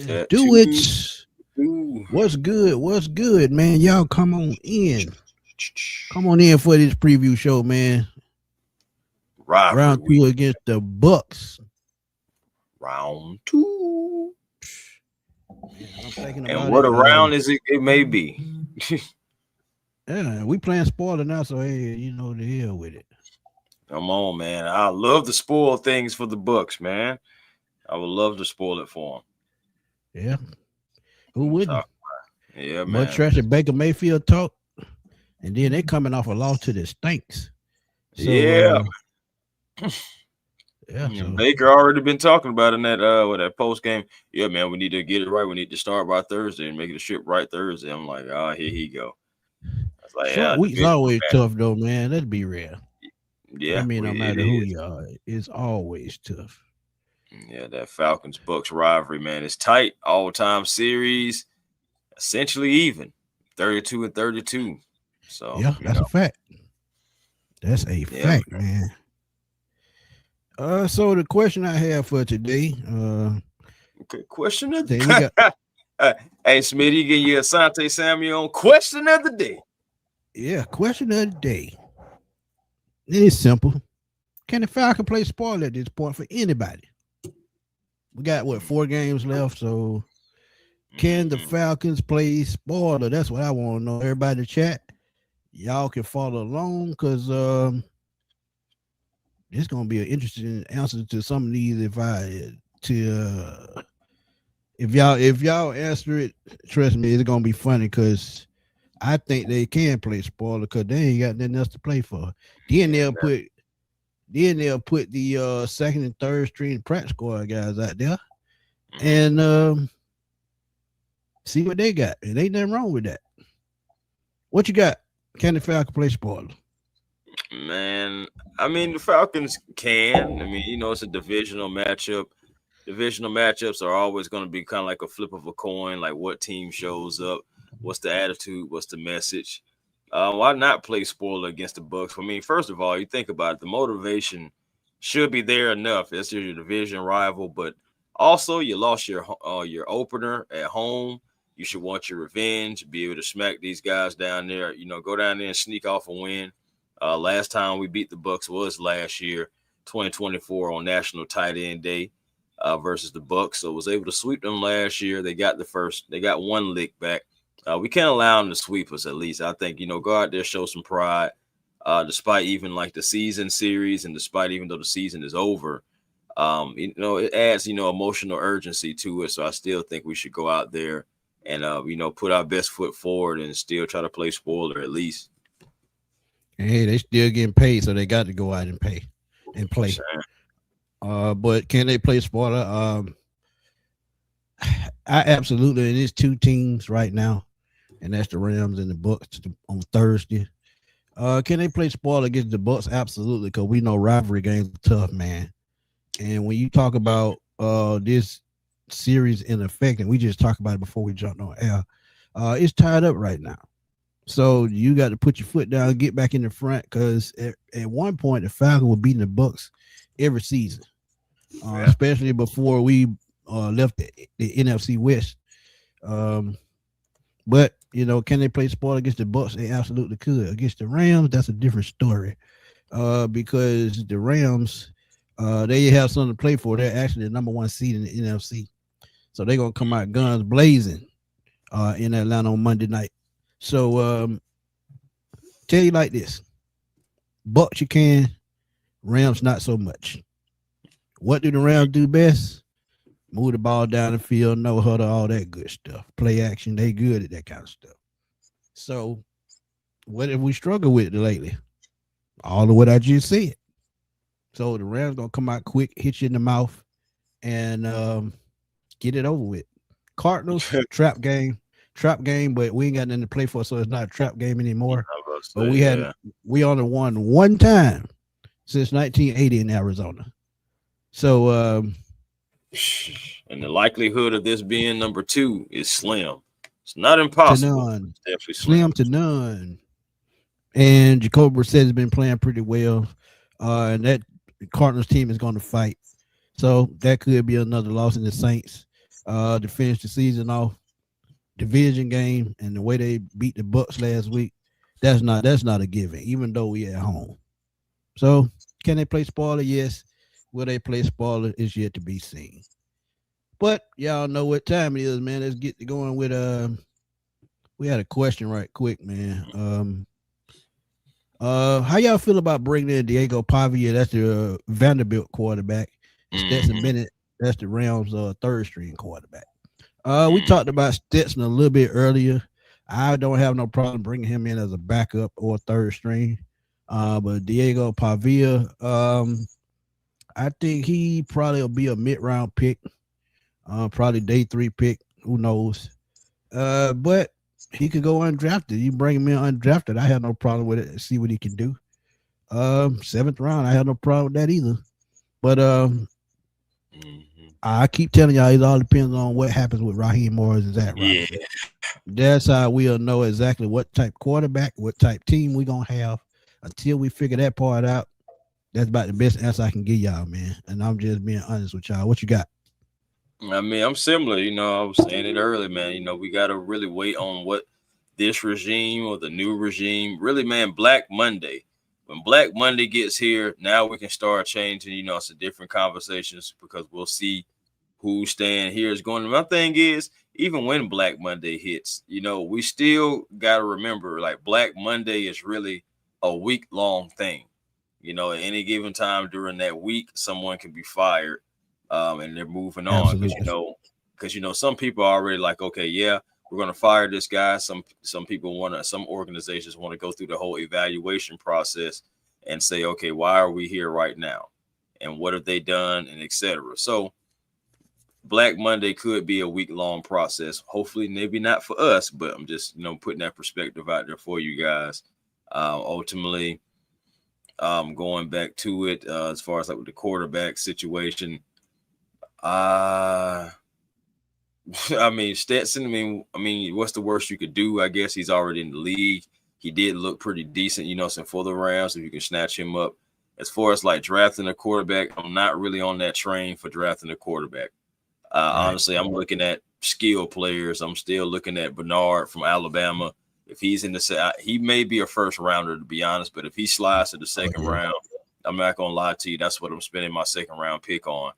Yeah, do it. What's good? What's good, man? Y'all come on in. Come on in for this preview show, man. Round 2 against the Bucks. Round 2. Man, I'm thinking and about what it, a round is it may be. Yeah, we playing spoiler now, so hey, you know the hell with it. Come on, man. I love to spoil things for the Bucks, man. I would love to spoil it for them. Yeah. Who wouldn't? Yeah, man. Much trash at Baker Mayfield talk. And then they coming off a loss to the Stinks. So, yeah. Yeah. So. Baker already been talking about in that with that post game. Yeah, man, we need to get it right. We need to start by Thursday and make it a ship right Thursday. I'm like, oh, here he go. I was like, short week's always tough though, man. Let's be real. Yeah. I mean, no matter who you are, it's always tough. Yeah, that Falcons Bucks rivalry, man, it's tight. All-time series, essentially even, 32-32. So yeah, that's a fact. That's a fact, man. So the question I have for today, okay, question of the day. Hey, Smitty, give you Asante Samuel on question of the day. Yeah, question of the day. It is simple. Can the Falcons play spoiler at this point for anybody? We got 4 games left, so can the Falcons play spoiler? That's what I want to know. Everybody in the chat, y'all can follow along because it's gonna be an interesting answer to some of these. If y'all answer it, trust me, it's gonna be funny because I think they can play spoiler because they ain't got nothing else to play for. Then they'll put the second and third string practice squad guys out there and see what they got. It ain't nothing wrong with that. What you got? Can the Falcons play spoiler? Man, I mean, the Falcons can. I mean, it's a divisional matchup. Divisional matchups are always going to be kind of like a flip of a coin, like what team shows up, what's the attitude, what's the message. Why not play spoiler against the Bucks? I mean, first of all, you think about it, the motivation should be there enough. It's your division rival, but also you lost your opener at home. You should want your revenge, be able to smack these guys down there. Go down there and sneak off a win. Last time we beat the Bucks was last year, 2024, on National Tight End Day versus the Bucks. So was able to sweep them last year. They got one lick back. We can't allow them to sweep us, at least. I think, go out there, show some pride, despite even like the season series and despite even though the season is over. It adds, emotional urgency to it. So I still think we should go out there and, put our best foot forward and still try to play spoiler at least. Hey, they still getting paid, so they got to go out and play. Sure. But can they play spoiler? I absolutely, and it's 2 teams right now, and that's the Rams and the Bucks on Thursday. Can they play spoiler against the Bucks? Absolutely, because we know rivalry games are tough, man. And when you talk about this series in effect, and we just talked about it before we jumped on air, it's tied up right now. So you got to put your foot down and get back in the front because at one point the Falcons were beating the Bucks every season, especially before we left the NFC West. But can they play spoiler against the Bucks? They absolutely could. Against the Rams, that's a different story. Because the Rams, they have something to play for. They're actually the number 1 seed in the NFC. So they're gonna come out guns blazing in Atlanta on Monday night. So tell you like this. Bucks you can, Rams not so much. What do the Rams do best? Move the ball down the field, no huddle, all that good stuff. Play action, they good at that kind of stuff. So what have we struggled with lately? All of what I just said. So the Rams gonna come out quick, hit you in the mouth, and get it over with. Cardinals, trap game, but we ain't got nothing to play for, so it's not a trap game anymore. But we only won 1 time since 1980 in Arizona. So and the likelihood of this being number 2 is slim. It's not impossible. To none. It's definitely slim to none. And Jacoby Brissett has been playing pretty well. And that Cardinals team is going to fight. So that could be another loss in the Saints. to finish the season off. Division game and the way they beat the Bucs last week, that's not a given, even though we at home. So can they play spoiler? Yes. Will they play spoiler? Is yet to be seen. But y'all know what time it is, man. Let's get going with we had a question right quick, man. How y'all feel about bringing in Diego Pavia? That's the Vanderbilt quarterback. Stetson Bennett, that's the Rams third string quarterback. We talked about Stetson a little bit earlier. I don't have no problem bringing him in as a backup or third string. But Diego Pavia, I think he probably will be a mid-round pick, probably day 3 pick. Who knows? But he could go undrafted. You bring him in undrafted, I have no problem with it. See what he can do. 7th round, I have no problem with that either. But I keep telling y'all, it all depends on what happens with Raheem Morris and Zach Robinson. Yeah. That's how we'll know exactly what type quarterback, what type team we're going to have. Until we figure that part out, that's about the best answer I can give y'all, man. And I'm just being honest with y'all. What you got? I mean, I'm similar. I was saying it earlier, man. We got to really wait on what this regime or the new regime, really, man, Black Monday. When Black Monday gets here, now we can start changing, some different conversations because we'll see who's staying here is going. My thing is, even when Black Monday hits, we still got to remember, like, Black Monday is really a week-long thing. At any given time during that week, someone can be fired and they're moving on because, some people are already like, okay, yeah, we're going to fire this guy. Some people some organizations want to go through the whole evaluation process and say, okay, why are we here right now? And what have they done? And et cetera. So Black Monday could be a week-long process. Hopefully, maybe not for us, but I'm just, putting that perspective out there for you guys. Ultimately, going back to it, as far as like with the quarterback situation, I mean, Stetson, I mean, what's the worst you could do? I guess he's already in the league. He did look pretty decent, for the Rams, if you can snatch him up. As far as like drafting a quarterback, I'm not really on that train for drafting a quarterback. Honestly, I'm looking at skill players. I'm still looking at Bernard from Alabama. If he's in he may be a first rounder, to be honest, but if he slides to the second round, I'm not going to lie to you. That's what I'm spending my second round pick on.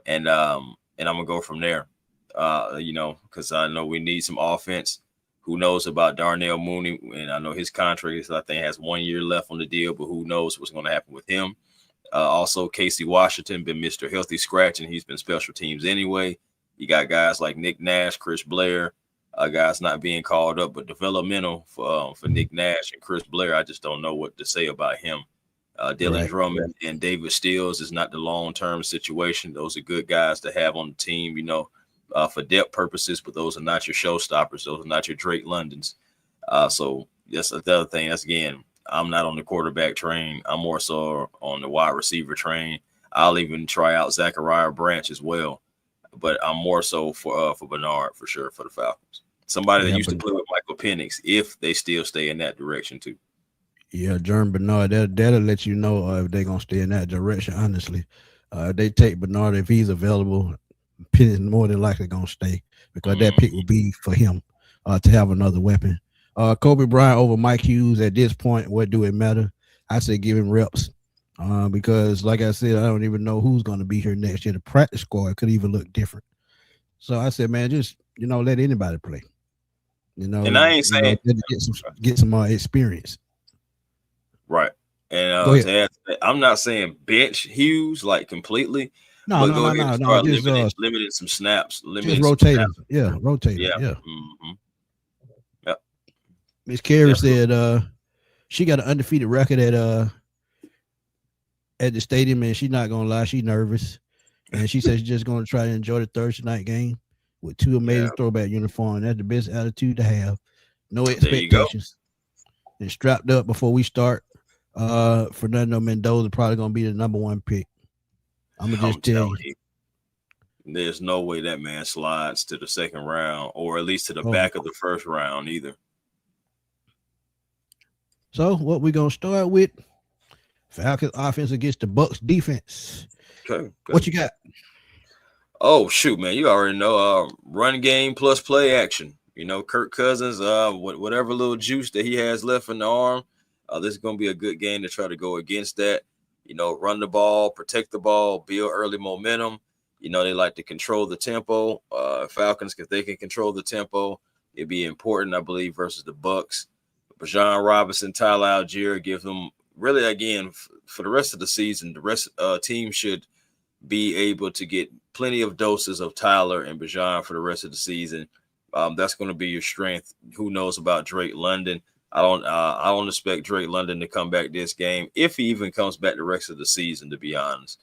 And I'm going to go from there. Because I know we need some offense. Who knows about Darnell Mooney? And I know his contract I think has 1 year left on the deal, but who knows what's going to happen with him. Also, Casey Washington been Mr. Healthy Scratch, and he's been special teams anyway. You got guys like Nick Nash, Chris Blair, guys not being called up, but developmental for Nick Nash and Chris Blair. I just don't know what to say about him. Dylan Drummond and David Stills is not the long-term situation. Those are good guys to have on the team, for depth purposes, but those are not your showstoppers. Those are not your Drake Londons. So that's the other thing. That's, again, I'm not on the quarterback train. I'm more so on the wide receiver train. I'll even try out Zachariah Branch as well. But I'm more so for Bernard, for sure, for the Falcons. Somebody that used to play with Michael Penix, if they still stay in that direction too. Yeah, Jerm Bernard, that'll let you know if they're going to stay in that direction, honestly. If they take Bernard, if he's available, Penix more than likely going to stay because that pick will be for him to have another weapon. Kobe Bryant over Mike Hughes at this point, what do it matter? I say give him reps because, like I said, I don't even know who's going to be here next year. The practice squad could even look different. So I said, man, just, let anybody play. And I ain't saying get some experience. Right. And I'm not saying bench Hughes like completely. No. Just limiting some snaps. Just rotate him. Yeah, rotate him. Yeah. Mm-hmm. Miss Carey said she got an undefeated record at the stadium, and she's not gonna lie, she's nervous. And she said she's just gonna try to enjoy the Thursday night game with 2 amazing throwback uniforms. That's the best attitude to have. No expectations. And strapped up before we start. Fernando Mendoza probably gonna be the number 1 pick. I'm gonna just tell you. There's no way that man slides to the second round, or at least to the back of the first round either. So what we gonna start with? Falcons offense against the Bucs defense. Okay. What you got? Oh shoot, man! You already know. Run game plus play action. You know, Kirk Cousins. Whatever little juice that he has left in the arm. This is going to be a good game to try to go against that. You know, run the ball, protect the ball, build early momentum. You know, they like to control the tempo. Falcons, if they can control the tempo, it'd be important, I believe, versus the Bucs. Bijan Robinson, Tyler Algier give them really again for the rest of the season. The rest team should be able to get plenty of doses of Tyler and Bijan for the rest of the season. That's going to be your strength. Who knows about Drake London? I don't expect Drake London to come back this game if he even comes back the rest of the season, to be honest.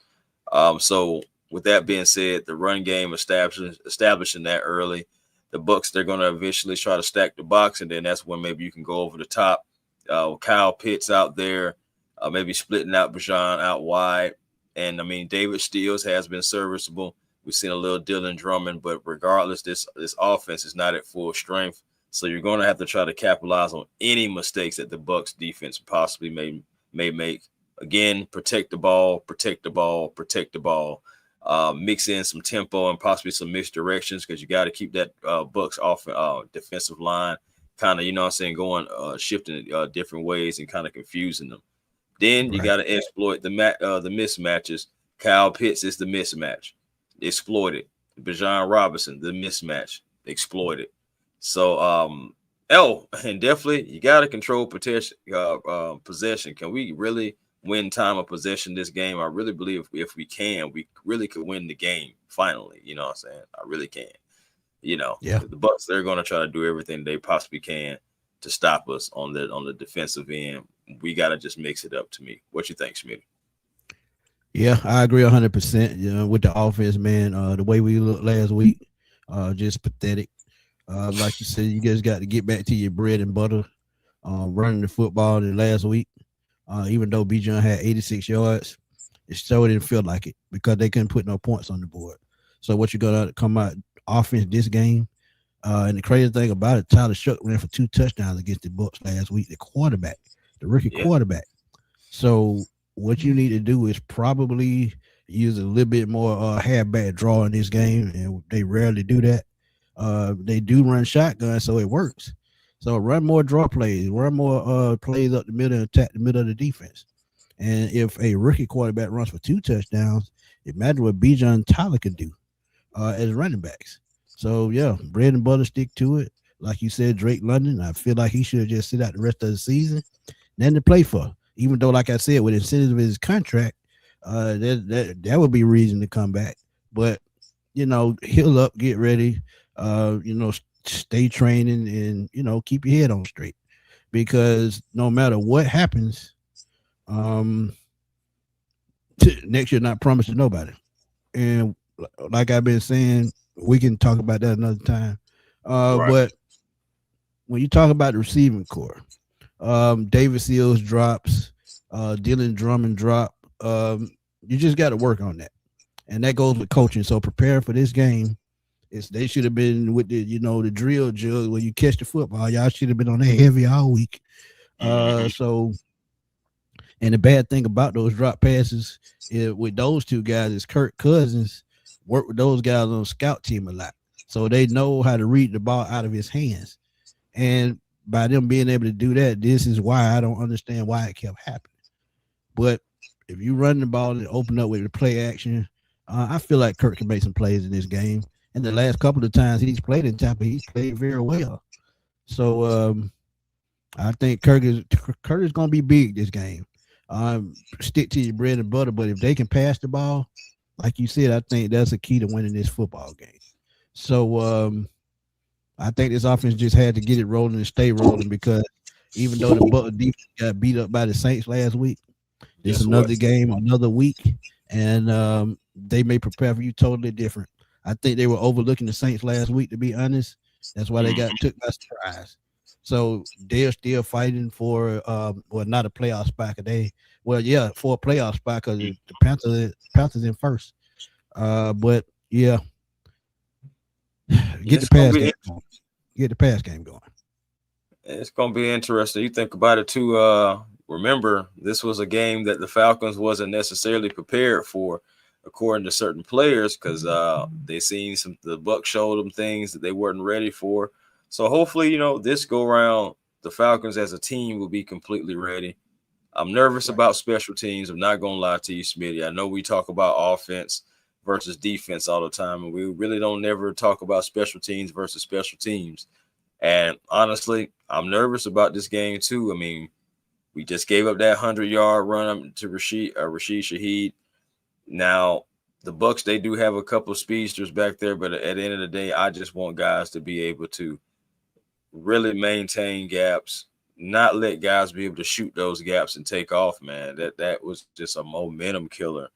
So with that being said, the run game establishing that early. The Bucs, they're going to eventually try to stack the box, and then that's when maybe you can go over the top. Kyle Pitts out there, maybe splitting out Bijan out wide. And I mean, David Steele has been serviceable. We've seen a little Dylan Drummond, but regardless, this offense is not at full strength. So you're going to have to try to capitalize on any mistakes that the Bucs defense possibly may make. Again, protect the ball, protect the ball, protect the ball. Mix in some tempo and possibly some misdirections because you got to keep that Bucs off defensive line kind of, you know what I'm saying, going shifting different ways and kind of confusing them. Then you got to exploit the mismatches. Kyle Pitts is the mismatch. Exploit it. Bijan Robinson, the mismatch. Exploit it. So, and definitely you got to control possession. Can we really win time of possession this game? I really believe if we can, we really could win the game finally. You know what I'm saying? I really can. You know, the Bucs, they're going to try to do everything they possibly can to stop us on the defensive end. We got to just mix it up to me. What you think, Smitty? Yeah, I agree 100%. You know, with the offense, man, the way we looked last week, just pathetic. Like you said, you guys got to get back to your bread and butter, running the football the last week. Even though Bijan had 86 yards, it still didn't feel like it because they couldn't put no points on the board. So what you're going to come out offense this game, and the crazy thing about it, Tyler Shough ran for 2 touchdowns against the Bucs last week, the rookie quarterback. So what you need to do is probably use a little bit more halfback draw in this game, and they rarely do that. They do run shotgun, so it works. So run more draw plays, run more plays up the middle and attack the middle of the defense. And if a rookie quarterback runs for 2 touchdowns, imagine what Bijan and Tyler can do as running backs. So, yeah, bread and butter, stick to it. Like you said, Drake London, I feel like he should just sit out the rest of the season. Nothing to play for. Even though, like I said, with the incentives of his contract, that would be a reason to come back. But, you know, heal up, get ready, you know, stay training and, you know, keep your head on straight. Because no matter what happens, next year not promised to nobody. And like I've been saying, we can talk about that another time. But when you talk about the receiving core, David Seals drops, Dylan Drummond drop. You just got to work on that, and that goes with coaching. So prepare for this game. They should have been with the, you know, the drill jug when you catch the football. Y'all should have been on that heavy all week. So, and the bad thing about those drop passes with those 2 guys is Kirk Cousins work with those guys on the scout team a lot, so they know how to read the ball out of his hands. And by them being able to do that, this is why I don't understand why it kept happening. But if you run the ball and open up with the play action, I feel like Kirk can make some plays in this game. And the last couple of times he's played in Tampa, he's played very well. So I think Kirk is going to be big this game. Stick to your bread and butter, but if they can pass the ball, like you said, I think that's a key to winning this football game. So I think this offense just had to get it rolling and stay rolling, because even though the Bucs defense got beat up by the Saints last week, it's another game, another week, and they may prepare for you totally different. I think they were overlooking the Saints last week, to be honest. That's why they got took by surprise. So they're still fighting for not a playoff spot. For a playoff spot, because the Panthers in first. But yeah, get the pass game going. It's gonna be interesting. You think about it too. Remember, this was a game that the Falcons wasn't necessarily prepared for. according to certain players, because they seen the Bucs showed them things that they weren't ready for. So hopefully, this go around, the Falcons as a team will be completely ready. I'm nervous about special teams. I'm not gonna lie to you, Smitty. I know we talk about offense versus defense all the time, and we really don't never talk about special teams versus special teams. And honestly, I'm nervous about this game too. I mean, we just gave up that 100-yard run to Rashid Shaheed. Now, the Bucs, they do have a couple of speedsters back there, but at the end of the day, I just want guys to be able to really maintain gaps, not let guys be able to shoot those gaps and take off, man. That was just a momentum killer,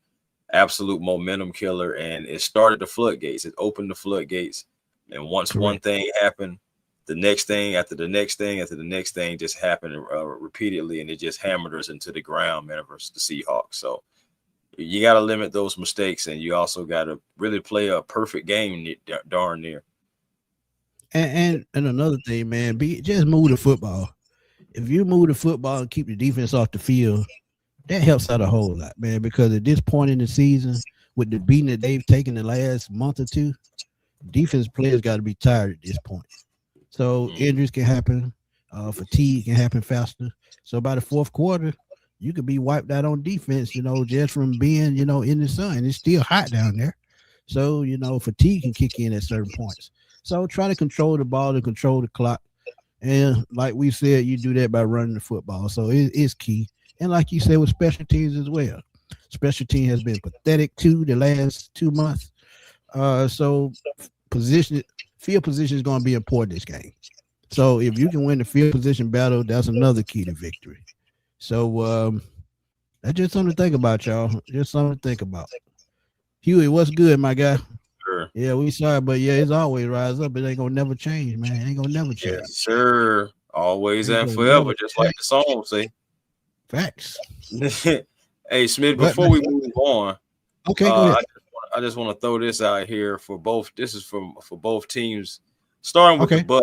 absolute momentum killer, and it started the floodgates. It opened the floodgates, and once one thing happened, the next thing after the next thing after the next thing just happened repeatedly, and it just hammered us into the ground, man, versus the Seahawks. So you got to limit those mistakes, and you also got to really play a perfect game darn near. And another thing, man, just move the football. If you move the football and keep the defense off the field, that helps out a whole lot, man, because at this point in the season, with the beating that they've taken the last month or two, defense players got to be tired at this point. So injuries can happen, fatigue can happen faster. So by the fourth quarter, you could be wiped out on defense, just from being, in the sun. It's still hot down there. So, fatigue can kick in at certain points. So try to control the ball and control the clock. And like we said, you do that by running the football. So it's key. And like you said, with special teams as well. Special team has been pathetic too the last 2 months. So field position is going to be important this game. So if you can win the field position battle, that's another key to victory. So that's just something to think about, y'all. Just something to think about. Huey, what's good, my guy? Sure. Yeah, we sorry, but yeah, it's always rise up. It ain't gonna never change, man. It ain't gonna never change. Yes, sir. Always and forever, just like the song say. Facts. Hey, Smith, before we move on, okay, go ahead. I just want to throw this out here for both. This is for both teams, starting with the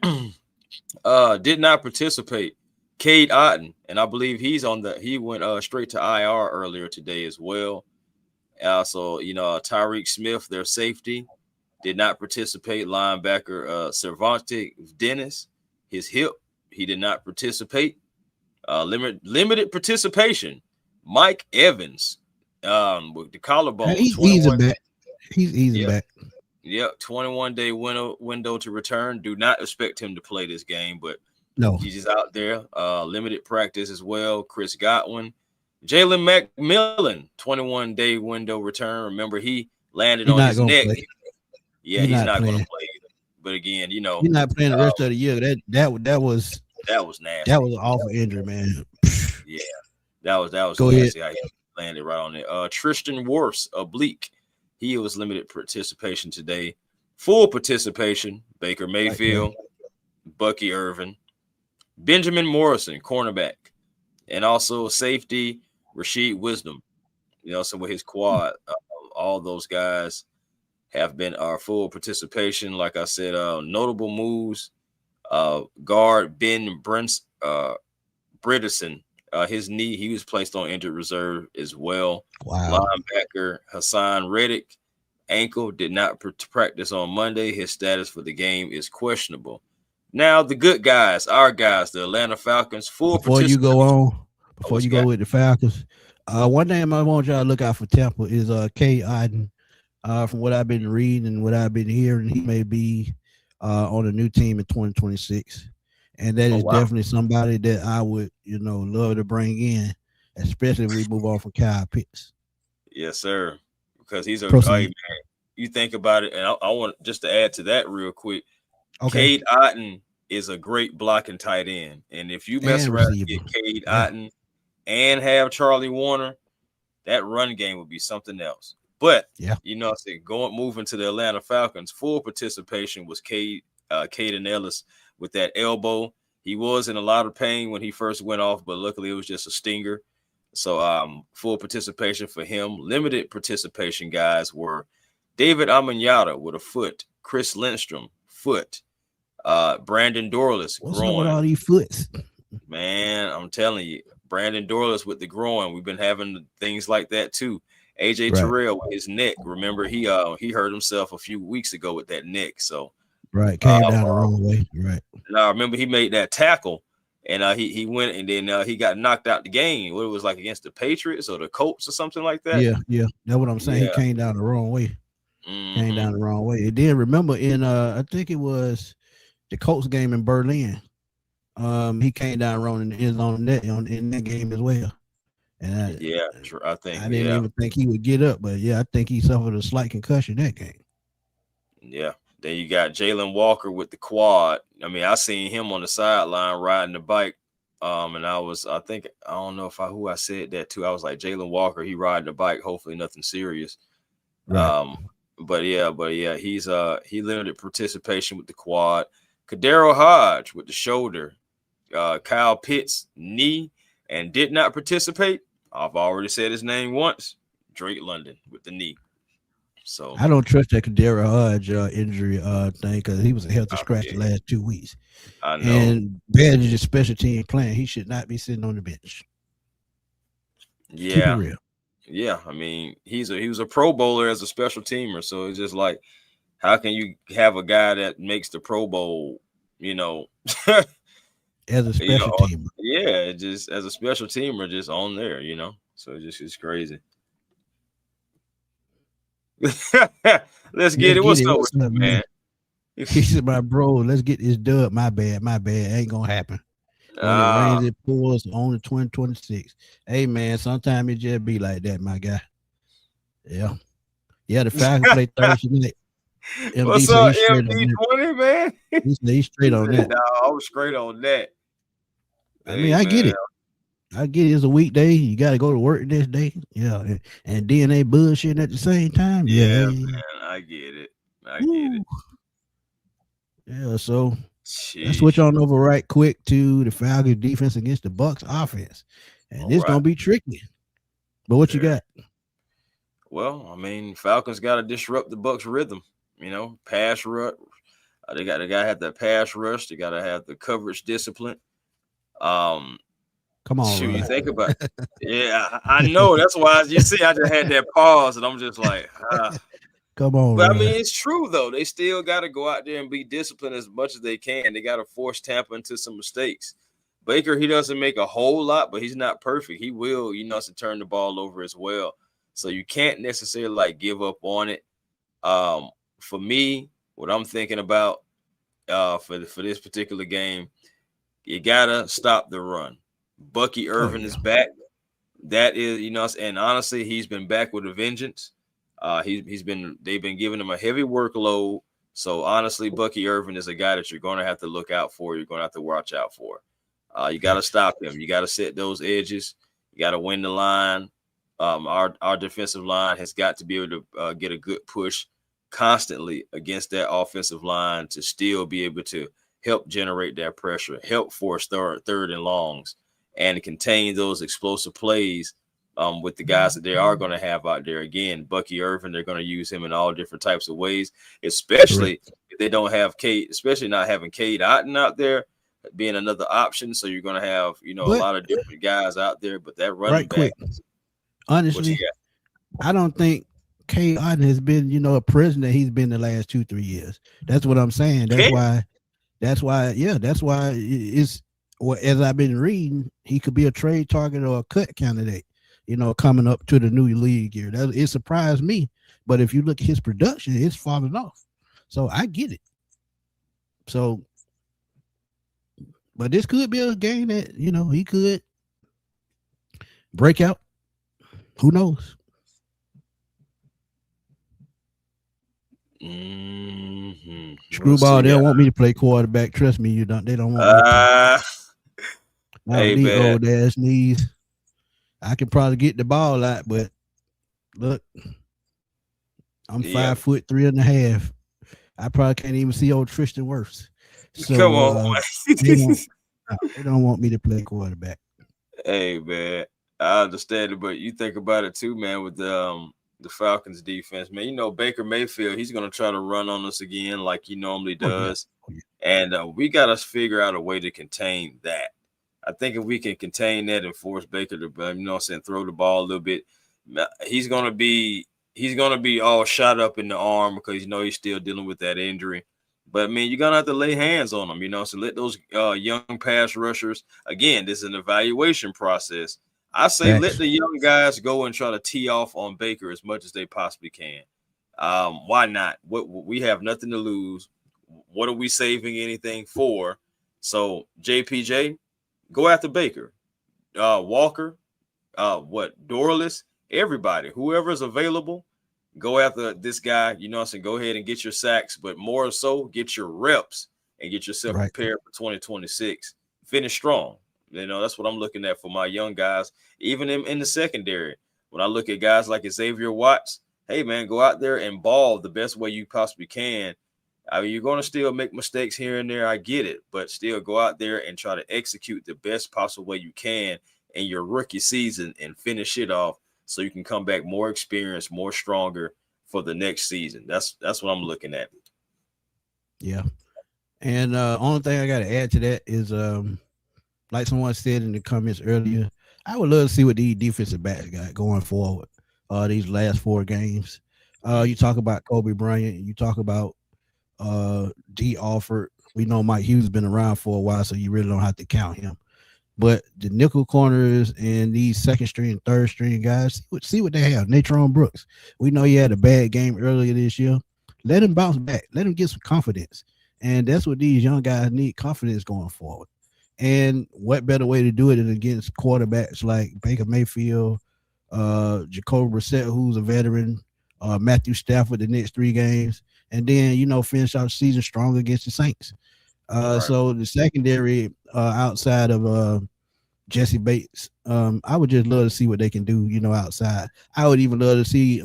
Bucs. Did not participate. Cade Otton, and I believe he went straight to IR earlier today as well. Also, Tyreek Smith, their safety, did not participate. Linebacker Cervantes Dennis, his hip, he did not participate. Limited participation. Mike Evans, with the collarbone. He's easing back. He's easing back. Yep, 21-day window to return. Do not expect him to play this game, but no, he's just out there. Limited practice as well. Chris Godwin. Jalen McMillan, 21-day window return. Remember, he landed on his neck. Play. Yeah, he's not going to play either. But again, he's not playing the rest of the year. That was nasty. That was an awful injury, man. Yeah, that was Go nasty. ahead. He landed right on it. Tristan Wirfs, oblique. He was limited participation today. Full participation, Baker Mayfield, Bucky Irvin, Benjamin Morrison, cornerback, and also safety, Rashid Wisdom. So with his quad, all those guys have been full participation. Like I said, notable moves. Guard Ben Bredesen, his knee, he was placed on injured reserve as well. Wow. Linebacker Hassan Reddick, ankle, did not practice on Monday. His status for the game is questionable. Now, the good guys, our guys, the Atlanta Falcons, full Before you go with the Falcons, one thing I want y'all to look out for Tampa is Cade Otton. From what I've been reading and what I've been hearing, he may be on a new team in 2026. And that is definitely somebody that I would, love to bring in, especially if we move on from Kyle Pitts. Yes, sir. Because he's man, you think about it, and I want just to add to that real quick. Okay. Cade Otton is a great blocking tight end. And if you mess around and get Cade Otton and have Charlie Warner, that run game would be something else. But moving to the Atlanta Falcons, full participation was Caden Ellis with that elbow. He was in a lot of pain when he first went off, but luckily it was just a stinger. So full participation for him. Limited participation guys were David Amenyata with a foot, Chris Lindstrom, foot, Brandon Dorless, groin. What's up with all these foots? Man, I'm telling you, Brandon Dorless with the groin. We've been having things like that too. AJ Right. Terrell with his neck. Remember, he hurt himself a few weeks ago with that neck. So Right, came down the wrong way. Right. now I remember he made that tackle, and he went and then he got knocked out the game. What it was like against the Patriots or the Colts or something like that. Yeah. That's what I'm saying. Yeah. He came down the wrong way. Mhm. Came down the wrong way. And then remember in I think it was the Colts game in Berlin. He came down wrong in the end zone in that game as well. And I didn't even think he would get up, but yeah, I think he suffered a slight concussion that game. Yeah. Then you got Jalen Walker with the quad. I mean, I seen him on the sideline riding the bike. And I don't know who I said that to. I was like, Jalen Walker, he riding the bike. Hopefully nothing serious. Right. But yeah, he limited participation with the quad. Kadero Hodge with the shoulder. Kyle Pitts knee and did not participate. I've already said his name once. Drake London with the knee. So I don't trust that Kadero Hodge injury thing because he was a healthy scratch the last 2 weeks. I know. And bad as a special team playing, he should not be sitting on the bench. Yeah. Keep it real. Yeah, I mean, he was a Pro Bowler as a special teamer, so it's just like, how can you have a guy that makes the Pro Bowl, as a special teamer? Yeah, just as a special teamer, just on there, So it's crazy. Let's get it. What's up with you, man? He said, "My bro, let's get this dub. My bad. Ain't gonna happen. When it rains, it pours on the 2026. Hey man, sometimes it just be like that, my guy. Yeah. The Falcons play Thursday night. MD, what's up, MD20, man? He's straight on that. No, I was straight on that. I mean, I get it. It's a weekday. You got to go to work this day. Yeah, and DNA bullshitting at the same time. Yeah, man, I get it. Yeah, so let's switch on over right quick to the Falcons defense against the Bucs offense, and it's gonna be tricky. But what you got? Well, I mean, Falcons got to disrupt the Bucs rhythm. Pass rush. They got to have that pass rush. They got to have the coverage discipline. Come on, shoot, you think about it. Yeah, I know. That's why you see, I just had that pause, and I'm just like, Come on, but I mean, it's true though. They still got to go out there and be disciplined as much as they can. They got to force Tampa into some mistakes. Baker, he doesn't make a whole lot, but he's not perfect. He will, to turn the ball over as well. So you can't necessarily give up on it. For me, what I'm thinking about for this particular game, you gotta stop the run. Bucky Irvin is back. That is, and honestly, he's been back with a vengeance. They've been giving him a heavy workload. So honestly, Bucky Irvin is a guy that you're going to have to look out for. You're going to have to watch out for. You got to stop him. You got to set those edges. You got to win the line. Our defensive line has got to be able to get a good push constantly against that offensive line to still be able to help generate that pressure, help force third and longs, and contain those explosive plays with the guys that they are going to have out there. Again, Bucky Irvin, they're going to use him in all different types of ways, especially if they don't have Cade, especially not having Cade Otton out there being another option. So you're going to have, a lot of different guys out there, but that running back. Honestly, I don't think Cade Otton has been, a president he's been the last 2-3 years. That's what I'm saying. That's why it's, well, as I've been reading, he could be a trade target or a cut candidate, coming up to the new league year. It surprised me. But if you look at his production, it's falling off. So I get it. So, but this could be a game that, he could break out. Who knows? Mm-hmm. Screwball, they don't want me to play quarterback. Trust me, they don't want me. Hey, these old ass knees. I can probably get the ball out, but look, I'm 5'3.5". I probably can't even see old Tristan Wirfs. So, come on, they don't want me to play quarterback. Hey man, I understand it, but you think about it too, man, with the Falcons defense, man. Baker Mayfield, he's going to try to run on us again like he normally does. And we got to figure out a way to contain that. I think if we can contain that and force Baker to, throw the ball a little bit, he's gonna be all shot up in the arm because he's still dealing with that injury. But I mean, you're gonna have to lay hands on him, so let those young pass rushers. Again, this is an evaluation process. I say let the young guys go and try to tee off on Baker as much as they possibly can. Why not? We have nothing to lose. What are we saving anything for? So JPJ, go after Baker, Walker, Dorless, everybody, whoever's available, go after this guy. Go ahead and get your sacks, but more so, get your reps and get yourself prepared for 2026. Finish strong. That's what I'm looking at for my young guys, even in the secondary. When I look at guys like Xavier Watts, hey, man, go out there and ball the best way you possibly can. I mean, you're going to still make mistakes here and there. I get it, but still go out there and try to execute the best possible way you can in your rookie season and finish it off so you can come back more experienced, more stronger for the next season. That's what I'm looking at. Yeah. And only thing I got to add to that is like someone said in the comments earlier, I would love to see what these defensive backs got going forward these last 4 games. You talk about Kobe Bryant. You talk about D. Alford. We know Mike Hughes has been around for a while, so you really don't have to count him. But the nickel corners and these second string, third string guys, see what they have. Natron Brooks. We know he had a bad game earlier this year. Let him bounce back. Let him get some confidence. And that's what these young guys need, confidence going forward. And what better way to do it than against quarterbacks like Baker Mayfield, Jacoby Brissett, who's a veteran, Matthew Stafford the next 3 games, and then, finish out the season strong against the Saints. So the secondary outside of Jesse Bates, I would just love to see what they can do, outside. I would even love to see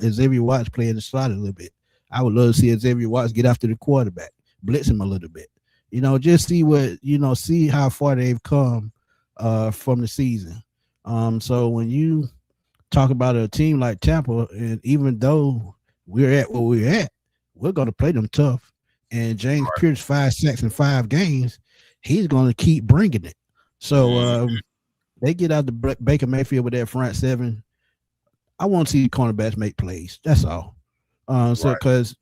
Xavier Watts play in the slot a little bit. I would love to see Xavier Watts get after the quarterback, blitz him a little bit. Just see what, see how far they've come from the season. So when you talk about a team like Tampa, and even though we're at where we're at, we're going to play them tough. And James Pierce, 5 sacks in 5 games, he's going to keep bringing it. So they get out the Baker Mayfield with that front 7. I want to see the cornerbacks make plays. That's all. Because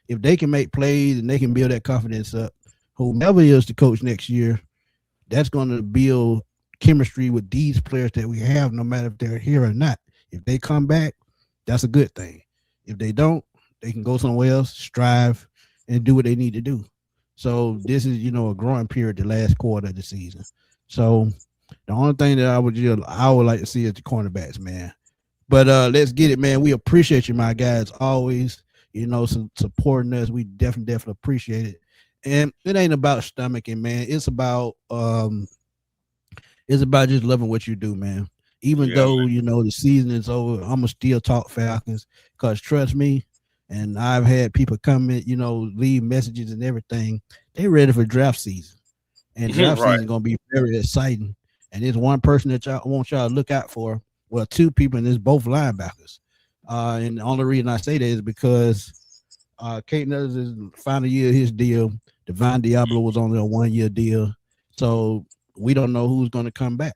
if they can make plays and they can build that confidence up, whomever is the coach next year, that's going to build chemistry with these players that we have, no matter if they're here or not. If they come back, that's a good thing. If they don't, they can go somewhere else, strive, and do what they need to do. So this is, a growing period, the last quarter of the season. So the only thing that I would like to see is the cornerbacks, man. But let's get it, man. We appreciate you, my guys, always, supporting us. We definitely appreciate it. And it ain't about stomaching, man. It's about just loving what you do, man. Even though, the season is over, I'm going to still talk Falcons because trust me, and I've had people comment, leave messages and everything. They're ready for draft season. And draft season is going to be very exciting. And there's one person that I want y'all to look out for. Well, 2 people, and it's both linebackers. And the only reason I say that is because Kate Nutters is final year of his deal. Devon Diablo was only a 1-year deal. So we don't know who's going to come back.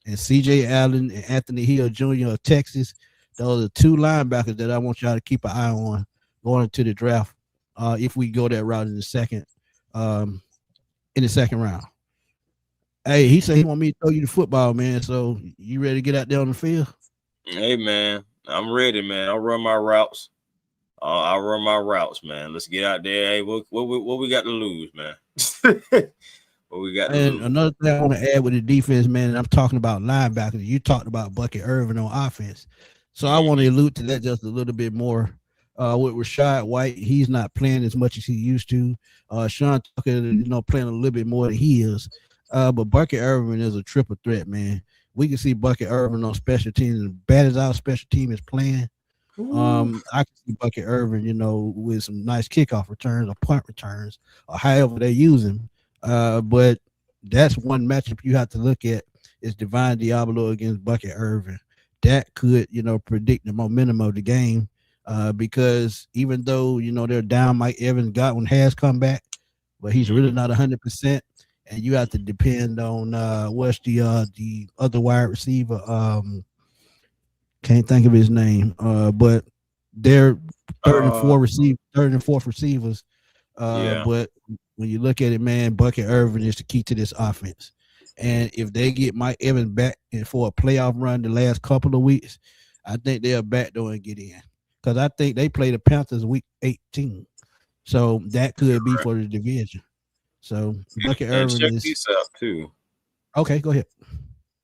And C.J. Allen and Anthony Hill Jr. of Texas, those are 2 linebackers that I want y'all to keep an eye on going into the draft if we go that route in the second round. Hey, he said he want me to throw you the football, man. So you ready to get out there on the field? Hey, man, I'm ready, man. I'll run my routes. Man. Let's get out there. Hey, what we got to lose, man? What we got to lose? Another thing I want to add with the defense, man, and I'm talking about linebackers. You talked about Bucket Irvin on offense. So I want to allude to that just a little bit more. With Rashad White, he's not playing as much as he used to. Sean Tucker, playing a little bit more than he is. But Bucket Irvin is a triple threat, man. We can see Bucket Irvin on special teams. As bad as our special team is playing, I can see Bucket Irvin, with some nice kickoff returns or punt returns or however they use him. But that's one matchup you have to look at is Devon Diablo against Bucket Irvin. That could, predict the momentum of the game because even though, they're down, Mike Evans Godwin has come back, but he's really not 100%. And you have to depend on what's the other wide receiver, Can't think of his name. But they're third and fourth receivers. Yeah. But when you look at it, man, Bucket Irvin is the key to this offense. And if they get Mike Evans back for a playoff run the last couple of weeks, I think they'll backdoor and get in. Because I think they play the Panthers week 18. So that could be for the division. So Bucket And Irvin check is this out too. okay. Go ahead.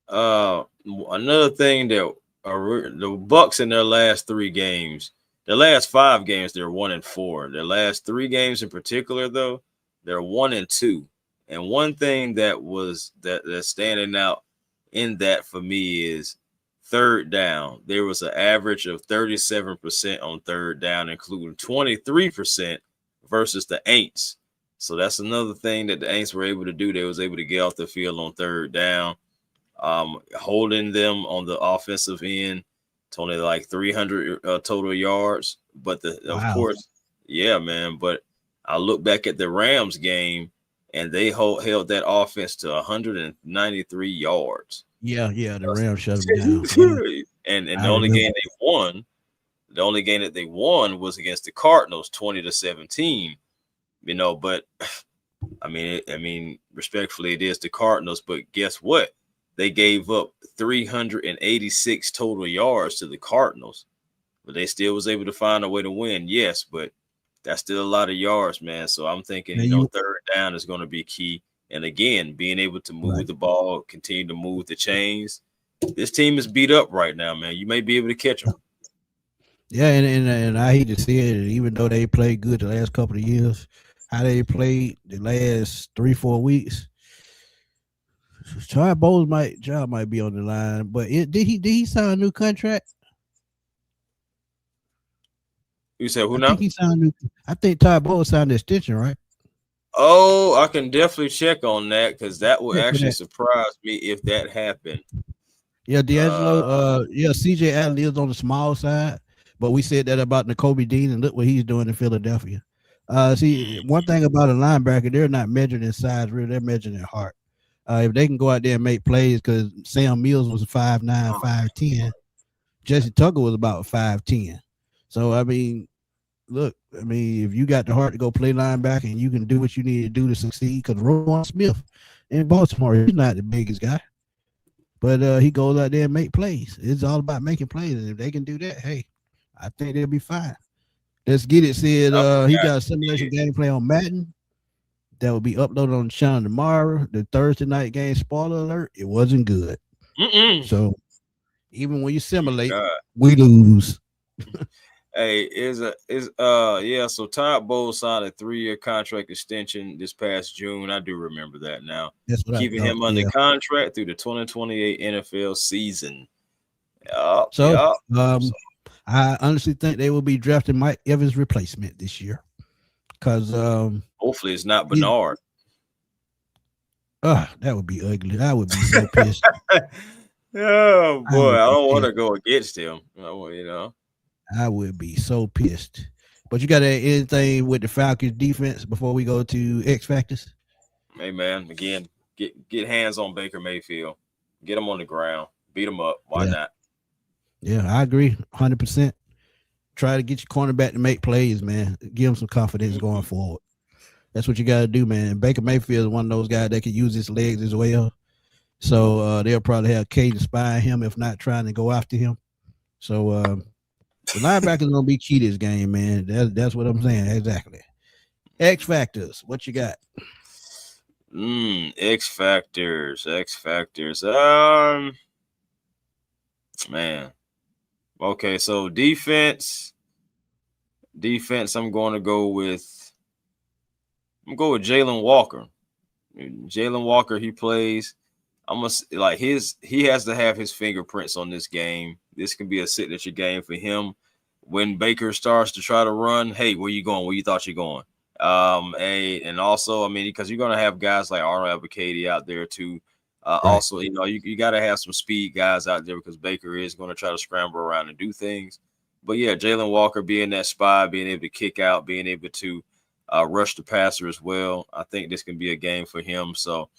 Another thing that the Bucks in their last 3 games, their last 5 games, they're 1-4. Their last 3 games in particular, though, they're 1-2. And one thing that's standing out in that for me is third down. There was an average of 37% on third down, including 23% versus the Aints. So that's another thing that the Aints were able to do. They was able to get off the field on third down, holding them on the offensive end to only like 300 total yards. But of course, yeah, man. But I look back at the Rams game, and they held that offense to 193 yards. Yeah, the Rams shut them down. and the only game that they won was against the Cardinals, 20-17. You know, but I mean, respectfully, it is the Cardinals. But guess what? They gave up 386 total yards to the Cardinals, but they still was able to find a way to win. Yes, but that's still a lot of yards, man. So I'm thinking, third down is going to be key. And again, being able to move the ball, continue to move the chains. This team is beat up right now, man. You may be able to catch them. Yeah, and I hate to see it, even though they played good the last couple of years, how they played the last 3-4 weeks. Todd Bowles job might be on the line, but did he sign a new contract? You said who now? I think Todd Bowles signed an extension, right? Oh, I can definitely check on that because that would actually surprise me if that happened. Yeah, D'Angelo. CJ Adley is on the small side, but we said that about Nakobe Dean, and look what he's doing in Philadelphia. See, one thing about a linebacker, they're not measured in size, really. They're measured in heart. If they can go out there and make plays, because Sam Mills was 5'9", 5'10", Jesse Tucker was about 5'10". So I mean, look, if you got the heart to go play linebacker and you can do what you need to do to succeed, because Roquan Smith in Baltimore, he's not the biggest guy, but he goes out there and make plays. It's all about making plays, and if they can do that, hey, I think they'll be fine. Let's get it. Said he got a simulation gameplay on Madden that will be uploaded on the channel tomorrow. The Thursday night game, spoiler alert, it wasn't good. So even when you simulate, we lose. Hey, so Todd Bowles signed a 3-year contract extension this past June. I do remember that now. Keeping him under contract through the 2028 NFL season. I honestly think they will be drafting Mike Evans' replacement this year. Because hopefully it's not Bernard. That would be ugly. I would be so pissed. Oh boy, I don't want to go against him. I would be so pissed. But you got anything with the Falcons defense before we go to X Factors? Hey man, again, get hands on Baker Mayfield. Get him on the ground. Beat him up. Why not? Yeah, I agree 100%. Try to get your cornerback to make plays, man. Give him some confidence going forward. That's what you got to do, man. Baker Mayfield is one of those guys that can use his legs as well. So they'll probably have Caden spying him, if not trying to go after him. So the linebackers going to be key this game, man. That's what I'm saying. Exactly. X Factors, what you got? X Factors. Man. Okay, so defense, I'm going to go with Jalen Walker. Jalen Walker, he plays. He has to have his fingerprints on this game. This can be a signature game for him. When Baker starts to try to run, hey, where you going? Where you thought you're going? And also, because you're going to have guys like Arnold Abacady out there too. Right. Also, you got to have some speed guys out there because Baker is going to try to scramble around and do things. But yeah, Jalen Walker being that spy, being able to kick out, being able to rush the passer as well. I think this can be a game for him. So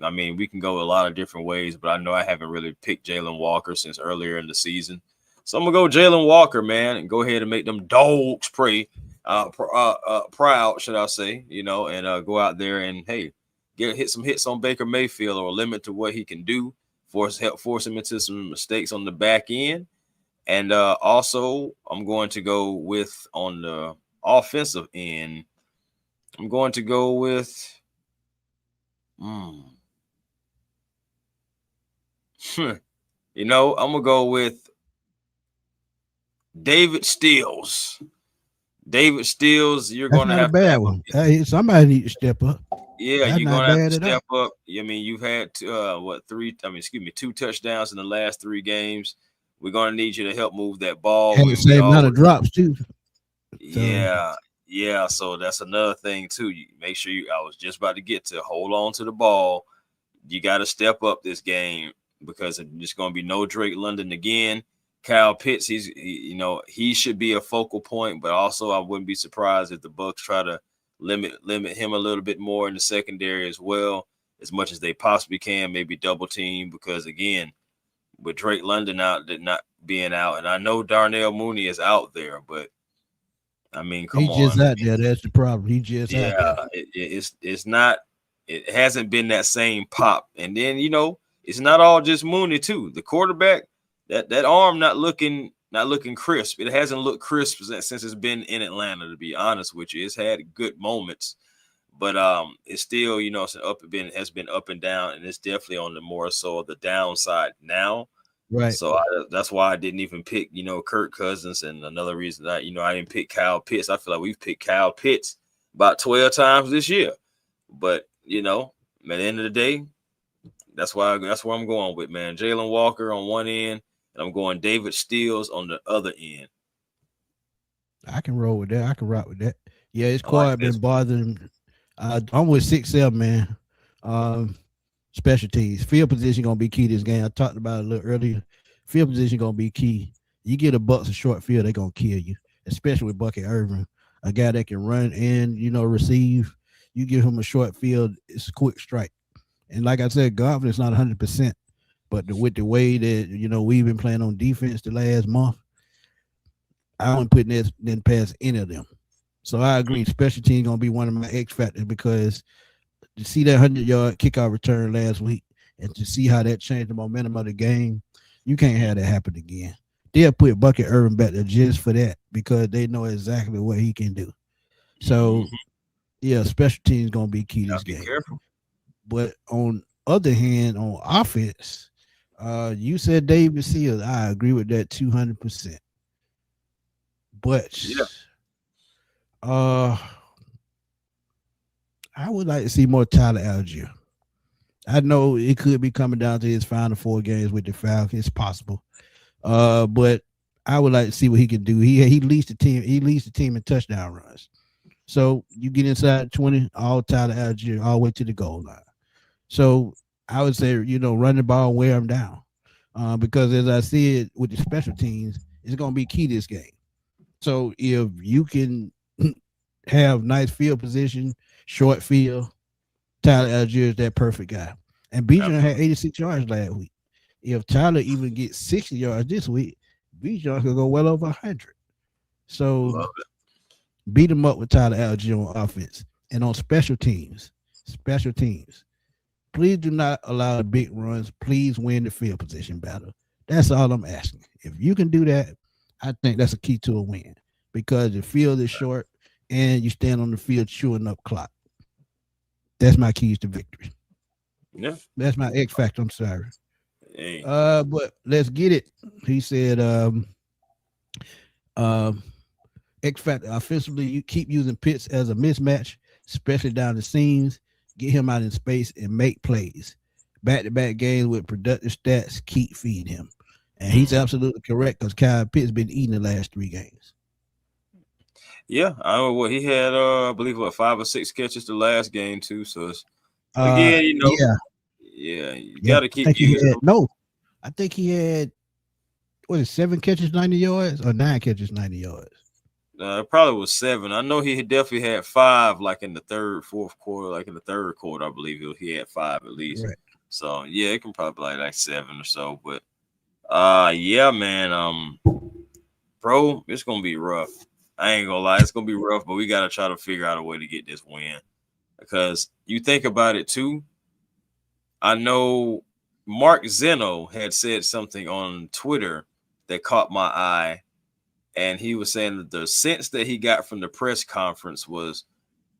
I mean, we can go a lot of different ways, but I know I haven't really picked Jalen Walker since earlier in the season. So I'm going to go Jalen Walker, man, and go ahead and make them dogs proud, should I say, and go out there and, hey, hit some hits on Baker Mayfield or limit to what he can do, force him into some mistakes on the back end. And also, I'm going to go with on the offensive end, I'm going to go with I'm going to go with David Stills. David Stills, you're going to have a bad one. Somebody need to step up. Yeah, you're going to have to step up. I mean, you've had 2 touchdowns in the last 3 games. We're going to need you to help move that ball. And the same amount of drops too. Yeah. So that's another thing too. You make sure I was just about to get to hold on to the ball. You got to step up this game because there's going to be no Drake London again. Kyle Pitts, he should be a focal point, but also I wouldn't be surprised if the Bucs try to limit him a little bit more in the secondary as well, as much as they possibly can, maybe double team, because again, with Drake London not being out, and I know Darnell Mooney is out there, but I mean, come on. He's just out there. That's the problem. He just out there. It's not. It hasn't been that same pop, and then it's not all just Mooney too. The quarterback, that arm not looking crisp. It hasn't looked crisp since it's been in Atlanta. To be honest with you, it's had good moments, but it's still has been up and down, and it's definitely on the more so of the downside now. Right. So that's why I didn't even pick Kirk Cousins, and another reason that I didn't pick Kyle Pitts. I feel like we've picked Kyle Pitts about 12 times this year, but at the end of the day, that's where I'm going with, man. Jalen Walker on one end, and I'm going David Stills on the other end. I can roll with that. I can rock with that. Yeah, his quad been bothering him. I'm with 6-7, man. Special teams. Field position going to be key this game. I talked about it a little earlier. Field position going to be key. You get a Bucs a short field, they're going to kill you, especially with Bucky Irvin, a guy that can run and, receive. You give him a short field, it's a quick strike. And like I said, Godwin is not 100%, but with the way that, we've been playing on defense the last month, I don't put that past any of them. So I agree, special team going to be one of my X factors, because to see that 100-yard kickoff return last week and to see how that changed the momentum of the game, you can't have that happen again. They'll put Bucky Irvin back there just for that, because they know exactly what he can do. So, yeah, special teams going to be key this game. Be careful. But on other hand, on offense, you said David Seals. I agree with that 200%. But I would like to see more Tyler Algier. I know it could be coming down to his final 4 games with the Falcons. It's possible. But I would like to see what he can do. He leads the team. He leads the team in touchdown runs. So you get inside 20, all Tyler Algier, all the way to the goal line. So I would say, run the ball and wear him down. Because as I said, with the special teams, it's going to be key this game. So if you can have nice field position, short field, Tyler Algier is that perfect guy. And Bijan had 86 yards last week. If Tyler even gets 60 yards this week, Bijan could go well over 100. So beat him up with Tyler Algier on offense. And on special teams, please do not allow the big runs. Please win the field position battle. That's all I'm asking. If you can do that, I think that's a key to a win, because the field is short and you stand on the field chewing up clock. That's my keys to victory. Yeah. That's my X factor. I'm sorry. Hey. But let's get it. He said X factor offensively, you keep using Pitts as a mismatch, especially down the seams. Get him out in space and make plays. Back-to-back games with productive stats, keep feeding him. And he's absolutely correct, because Kyle Pitts been eating the last 3 games. Yeah, I know what he had. I believe 5 or 6 catches the last game too. So it's, again, you got to keep using him. No, I think he had 7 catches, 90 yards, or 9 catches, 90 yards. It probably was 7. I know he definitely had 5, like in the third, fourth quarter, like in the third quarter. I believe he had 5 at least. Right. So yeah, it can probably be like 7 or so. But yeah, man. Bro, it's gonna be rough. I ain't gonna lie, it's gonna be rough. But we gotta try to figure out a way to get this win, because you think about it too. I know Mark Zeno had said something on Twitter that caught my eye. And he was saying that the sense that he got from the press conference was,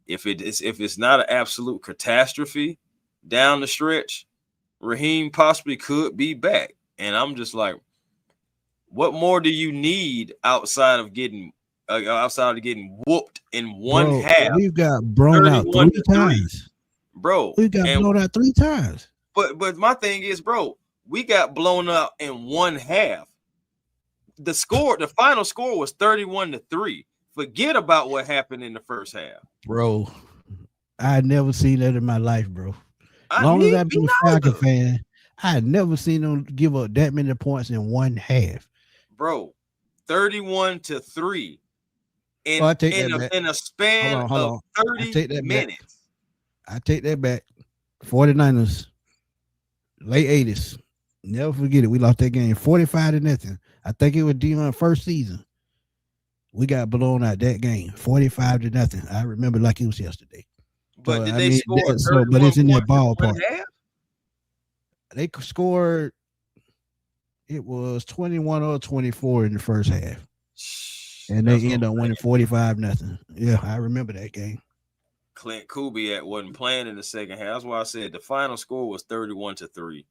if it's not an absolute catastrophe down the stretch, Raheem possibly could be back. And I'm just like, what more do you need outside of getting whooped in one half? We've got blown out 3 times, bro. We got blown out 3 times. But my thing is, bro, we got blown out in one half. The final score was 31-3. Forget about what happened in the first half. Bro, I had never seen that in my life, bro. As long as I've been a Falcon fan, I had never seen them give up that many points in one half. Bro, 31-3 in a span of 30 minutes. I take that back. 49ers, late 80s. Never forget it. We lost that game 45-0. I think it was Deion's first season. We got blown out that game 45-0. I remember like it was yesterday. But did they score? But it's in that ballpark. They scored. It was 21 or 24 in the first half, and they ended up winning 45-0. Yeah, I remember that game. Clint Kubiak wasn't playing in the second half. That's why I said the final score was 31-3.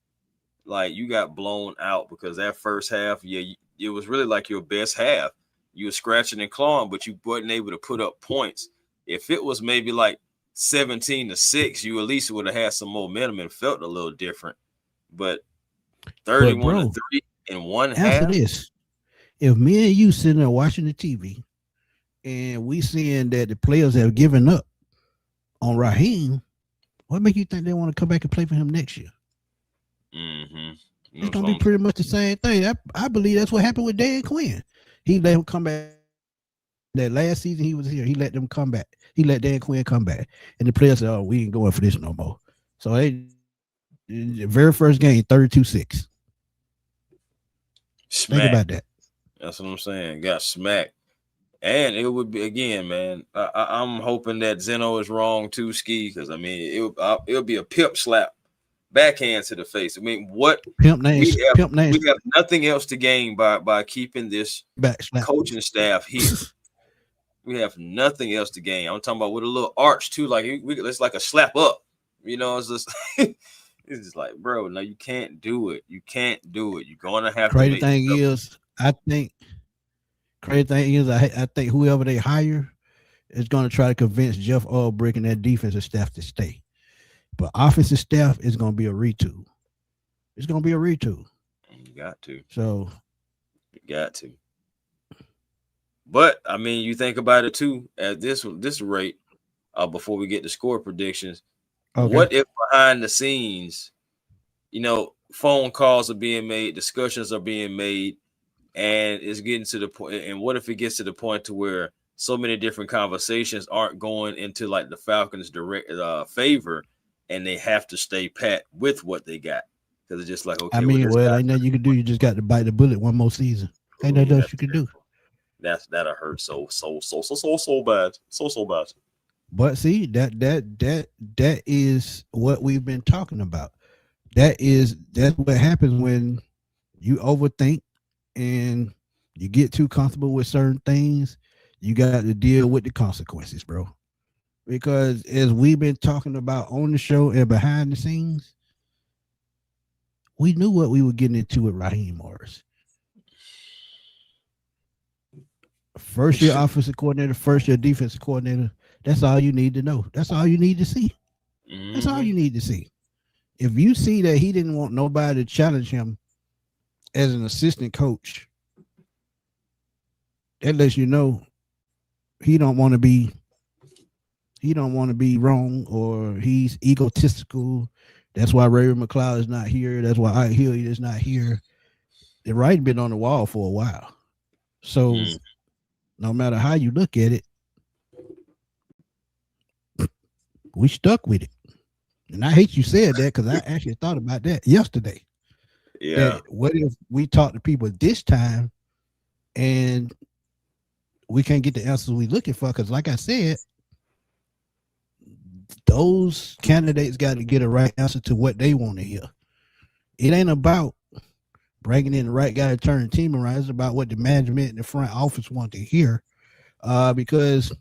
Like, you got blown out because that first half, it was really like your best half. You were scratching and clawing, but you wasn't able to put up points. If it was maybe like 17-6, you at least would have had some momentum and felt a little different. But 31-3 in one half. After this, if me and you sitting there watching the TV and we seeing that the players have given up on Raheem, what make you think they want to come back and play for him next year? Mm-hmm. It's gonna be pretty much the same thing. I believe that's what happened with Dan Quinn. He let him come back. That last season he was here, he let them come back. He let Dan Quinn come back, and the players said, "Oh, we ain't going for this no more." So they, the very first game, 32-6. Think about that. That's what I'm saying. Got smacked. And it would be, again, man, I'm hoping that Zeno is wrong too, Ski, because I mean it'll be a pimp slap, backhand to the face. I mean, what pimp names? We have nothing else to gain by keeping this coaching staff here. We have nothing else to gain. I'm talking about with a little arch too, like it's like a slap up. You know, it's just it's just like, bro, no, you can't do it. You can't do it. You're gonna have Crazy to. Thing is, I think whoever they hire is going to try to convince Jeff Ulbrich and that defensive staff to stay. But offensive staff is going to be a retool. It's going to be a retool. You got to. So you got to. But I mean, you think about it too. At this rate, before we get to score predictions, okay. What if behind the scenes, phone calls are being made, discussions are being made, and it's getting to the point? And what if it gets to the point to where so many different conversations aren't going into like the Falcons' direct favor, and they have to stay pat with what they got because it's just like, okay. I mean, ain't nothing you can do. You just got to bite the bullet one more season. Ain't nothing else you can do. That'll hurt so bad, so bad. But see, that is what we've been talking about. That's what happens when you overthink and you get too comfortable with certain things. You got to deal with the consequences, bro. Because as we've been talking about on the show and behind the scenes, we knew what we were getting into with Raheem Morris. First year offensive coordinator, first year defensive coordinator. That's all you need to know. That's all you need to see. Mm-hmm. That's all you need to see. If you see that he didn't want nobody to challenge him as an assistant coach, that lets you know he don't want to be wrong, or he's egotistical. That's why Ray McLeod is not here. That's why Ike Hilliard is not here. The writing been on the wall for a while. So no matter how you look at it, we stuck with it. And I hate you said that because I actually thought about that yesterday. Yeah. That what if we talk to people this time and we can't get the answers we looking for? Because like I said, those candidates got to get a right answer to what they want to hear. It ain't about bringing in the right guy to turn the team around. It's about what the management and the front office want to hear. Because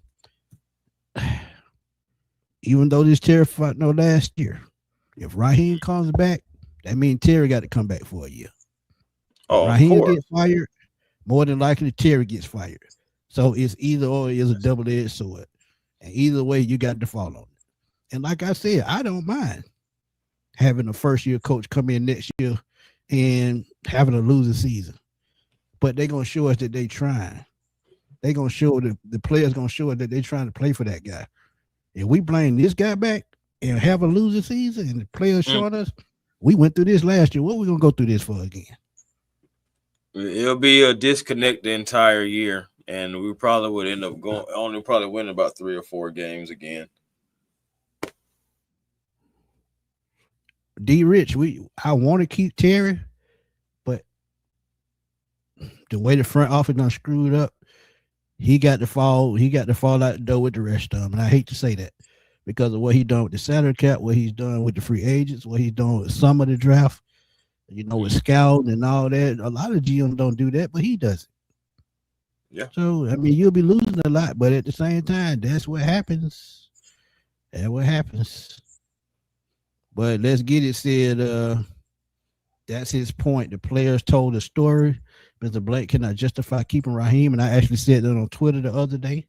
even though this Terry fought last year, if Raheem comes back, that means Terry got to come back for a year. Oh, Raheem gets fired, more than likely Terry gets fired. So it's either or, it's a double-edged sword. And either way, you got to fall on it. And like I said, I don't mind having a first-year coach come in next year and having a losing season. But they're going to show us that they're trying. They're going to show the players going to show us that they're trying to play for that guy. If we blame this guy back and have a losing season and the players showing us, we went through this last year. What are we going to go through this for again? It'll be a disconnect the entire year, and we probably would end up probably winning about 3 or 4 games again. D. Rich, I want to keep Terry, but the way the front office done screwed up, he got to fall out the door with the rest of them. And I hate to say that because of what he done with the salary cap, what he's done with the free agents, what he's done with some of the draft, with scouting and all that. A lot of GMs don't do that, but he does it. Yeah. So, I mean, you'll be losing a lot, but at the same time, that's what happens. That's what happens. But let's get it said. That's his point. The players told the story. Mr. Blake cannot justify keeping Raheem, and I actually said that on Twitter the other day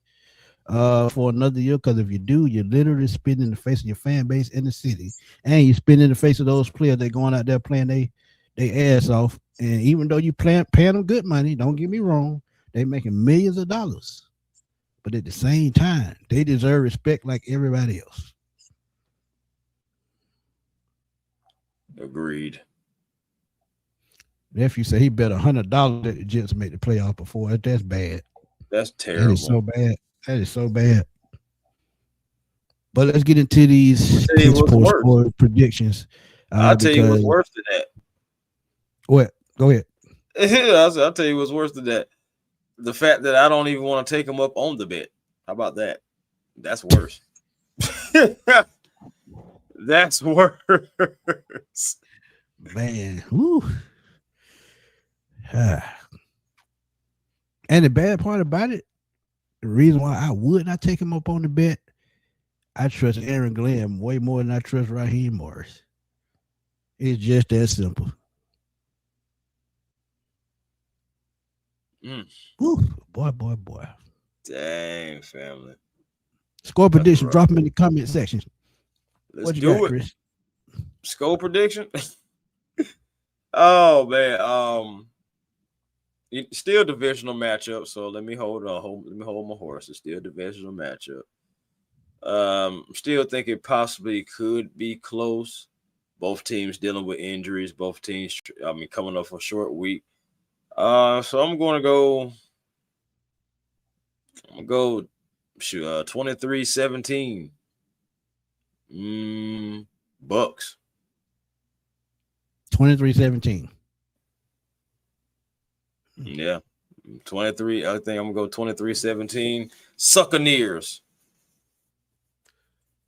for another year, because if you do, you're literally spitting in the face of your fan base in the city, and you spit in the face of those players that going out there playing they ass off. And even though you paying them good money, don't get me wrong, they making millions of dollars. But at the same time, they deserve respect like everybody else. Agreed. Nephew said he bet $100 that the Jets made the playoff before. That's bad. That's terrible. That is so bad. That is so bad. But let's get into these score predictions. I'll tell you what's worse than that. What? Go ahead. I'll tell you what's worse than that. The fact that I don't even want to take him up on the bet. How about that? That's worse. That's worse. Man. Woo. And the bad part about it, the reason why I would not take him up on the bet, I trust Aaron Glenn way more than I trust Raheem Morris. It's just that simple. Woo, boy. Dang, family. Score prediction, drop them in the comment section. Let's do it, Chris? Score prediction? Oh, man. Still divisional matchup, so let me hold my horse. It's still a divisional matchup. Still think it possibly could be close. Both teams dealing with injuries. Both teams, coming off a short week. So I'm going to go. 23-17. Bucks. 23-17. Yeah. 23. I think I'm going to go 23-17. Buccaneers.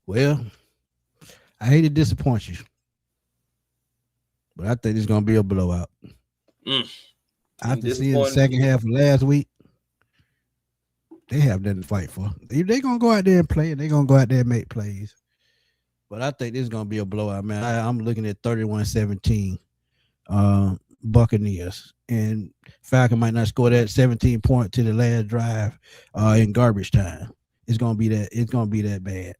Well, I hate to disappoint you, but I think it's going to be a blowout. After seeing the second half of last week, they have nothing to fight for. They're going to go out there and play, and they're going to go out there and make plays. But I think this is going to be a blowout, man. I'm looking at 31-17 Buccaneers. And Falcon might not score that 17 point to the last drive in garbage time. It's going to be that bad.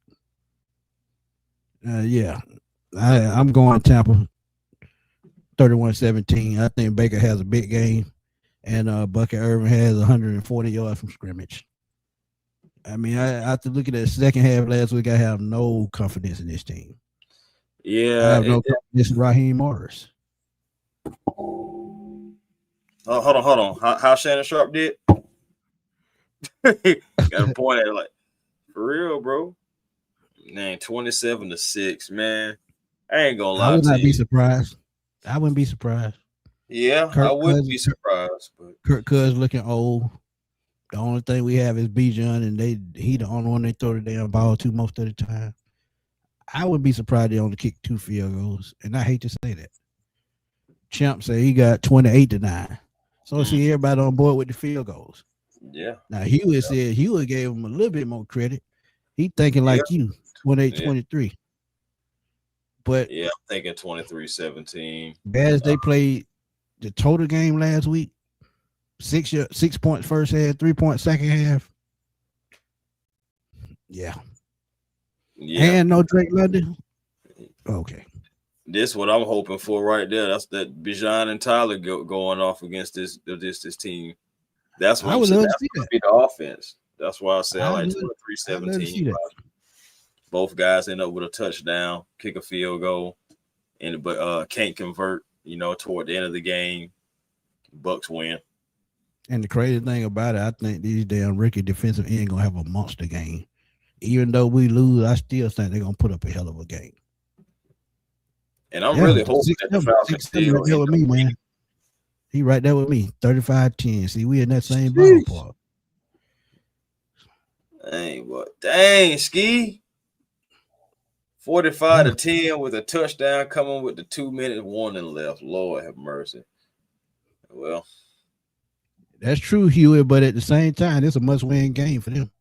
Yeah. I'm going Tampa 31-17. I think Baker has a big game, and Bucky Irvin has 140 yards from scrimmage. I mean, after looking at the second half last week, I have no confidence in this team. Yeah. I have no confidence in Raheem Morris. Oh, hold on. How Shannon Sharp did? Got a point at like, for real, bro. Man, 27-6, man. I ain't gonna lie I would to not be you. surprised. I wouldn't be surprised. Yeah, I wouldn't be surprised. But Kirk Cousins looking old. The only thing we have is Bijan, and he the only one they throw the damn ball to most of the time. I wouldn't be surprised they only kick 2 field goals, and I hate to say that. Champ said he got 28-9. So see everybody on board with the field goals. Yeah. Now Hewitt said Hewitt gave him a little bit more credit. He thinking like you, 28-23. But yeah, I'm thinking 23-17. Bad as they played the total game last week, 6 points first half, 3 points second half. Yeah. And no Drake London. Okay. This what I'm hoping for right there. That's that Bijan and Tyler going off against this team. That's what I'm saying. That's going to be the offense. That's why I say I like 23-17. Both guys end up with a touchdown, kick a field goal, but can't convert. Toward the end of the game, Bucks win. And the crazy thing about it, I think these damn rookie defensive end gonna have a monster game. Even though we lose, I still think they're gonna put up a hell of a game. And I'm really hoping that the Falcons still right there with me, man. He right there with me, 35-10. See, we in that same ballpark. Dang, Ski. 45-10 with a touchdown coming with the 2-minute warning left. Lord have mercy. Well, that's true, Hewitt, but at the same time, it's a must-win game for them.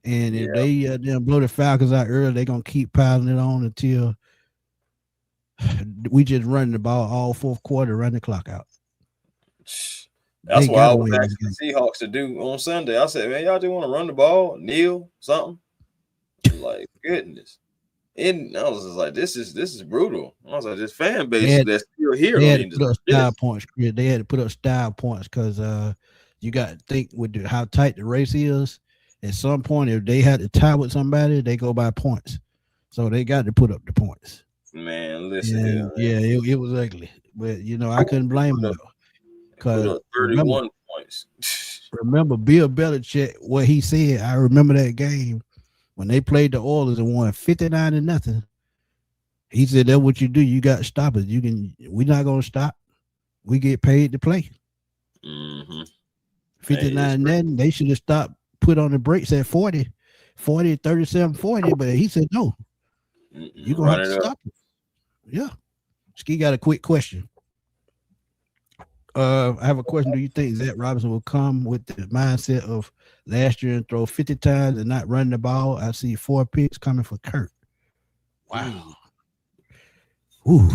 And if they blow the Falcons out early, they're going to keep piling it on until we just run the ball all fourth quarter, run the clock out. That's what I was asking the Seahawks to do on Sunday. I said, man, y'all just want to run the ball, kneel, something? Like, goodness. And I was just like, this is brutal. I was like, this fan base that's still here. They had to put up style points, Chris. They had to put up style points because you got to think with how tight the race is. At some point, if they had to tie with somebody, they go by points. So they got to put up the points. Man, listen here. Yeah, it was ugly. But, I couldn't blame them. Because 31 points. Remember Bill Belichick, what he said, I remember that game. When they played the Oilers and won 59-0, he said, that's what you do. You got to stop it. We're not going to stop. We get paid to play. 59-0, they should have stopped, put on the brakes at 40, 37, 40, but he said, no. You're going to have to stop it. Yeah. Ski got a quick question. I have a question. Do you think Zach Robinson will come with the mindset of last year and throw 50 times and not run the ball? I see 4 picks coming for Kurt. Wow. Ooh,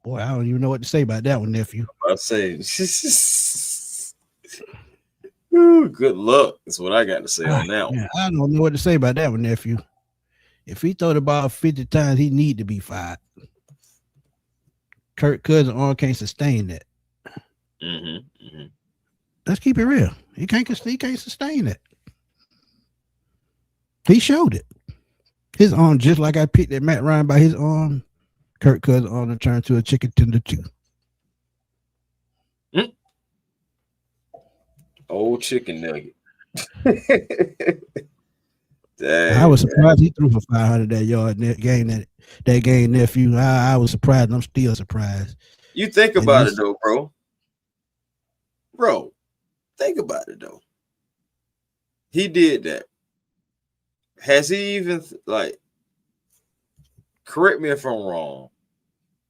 boy, I don't even know what to say about that one, nephew. I'll say, ooh, good luck. That's what I got to say on that one. I don't know what to say about that one, nephew. If he throw the ball 50 times, he need to be fired. Kirk Cousins arm can't sustain that. Let's keep it real. He can't sustain it. He showed it. His arm, just like I picked at Matt Ryan by his arm, Kirk Cousins arm to turn to a chicken tender too. Old chicken nugget. I was surprised he threw for 500 that yard that game, nephew. I was surprised. I'm still surprised. You think about it though, bro. Bro, think about it though. He did that. Has he even correct me if I'm wrong.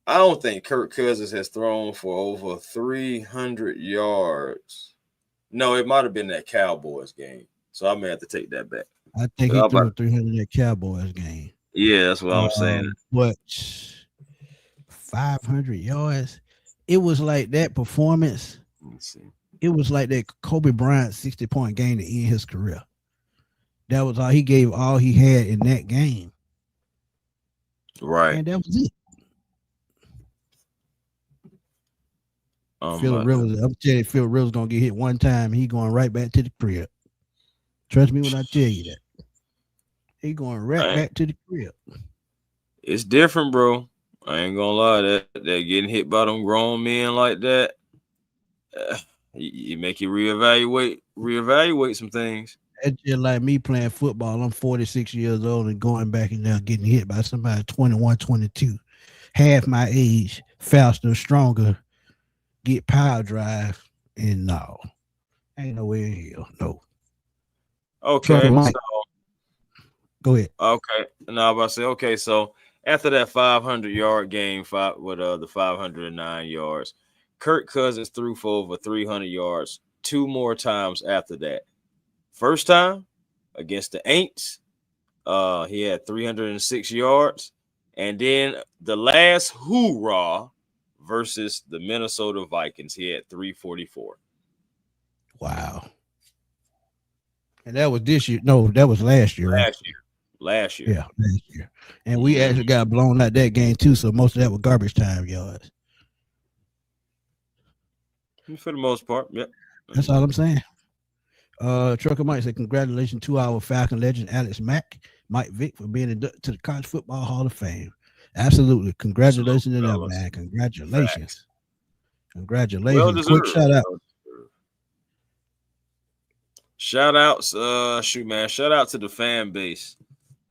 I don't think Kirk Cousins has thrown for over 300 yards. No, it might have been that Cowboys game. So I may have to take that back. I think he threw 300 that Cowboys game. Yeah, that's what I'm saying. But 500 yards, it was like that performance. Let's see. It was like that Kobe Bryant 60-point game to end his career. That was all he gave, all he had in that game. Right. And that was it. Phillip Rivers, I'm telling you, Phillip Rivers gonna get hit one time. He going right back to the crib. Trust me when I tell you that. He going right back to the crib. It's different, bro. I ain't gonna lie. That getting hit by them grown men like that, you make you reevaluate reevaluate some things. That's just like me playing football. I'm 46 years old and going back and now getting hit by somebody 21, 22. Half my age, faster, stronger, get power drive, and no. Ain't no way in hell. No. Okay. So, go ahead. Okay. Now I'm about to say, okay, so after that 500-yard game with the 509 yards, Kirk Cousins threw for over 300 yards 2 more times after that. First time against the Aints, he had 306 yards. And then the last hoorah versus the Minnesota Vikings, he had 344. Wow. And that was this year. No, that was last year. Last year. Yeah, last year. And we actually got blown out that game too, so most of that was garbage time yards. For the most part, yeah. That's all I'm saying. Trucker Mike said, congratulations to our Falcon legend, Alex Mike Vick, for being inducted to the College Football Hall of Fame. Absolutely. Congratulations to them, man. Congratulations. Facts. Congratulations. Well deserved. Quick shout out. Shout outs, shout out to the fan base.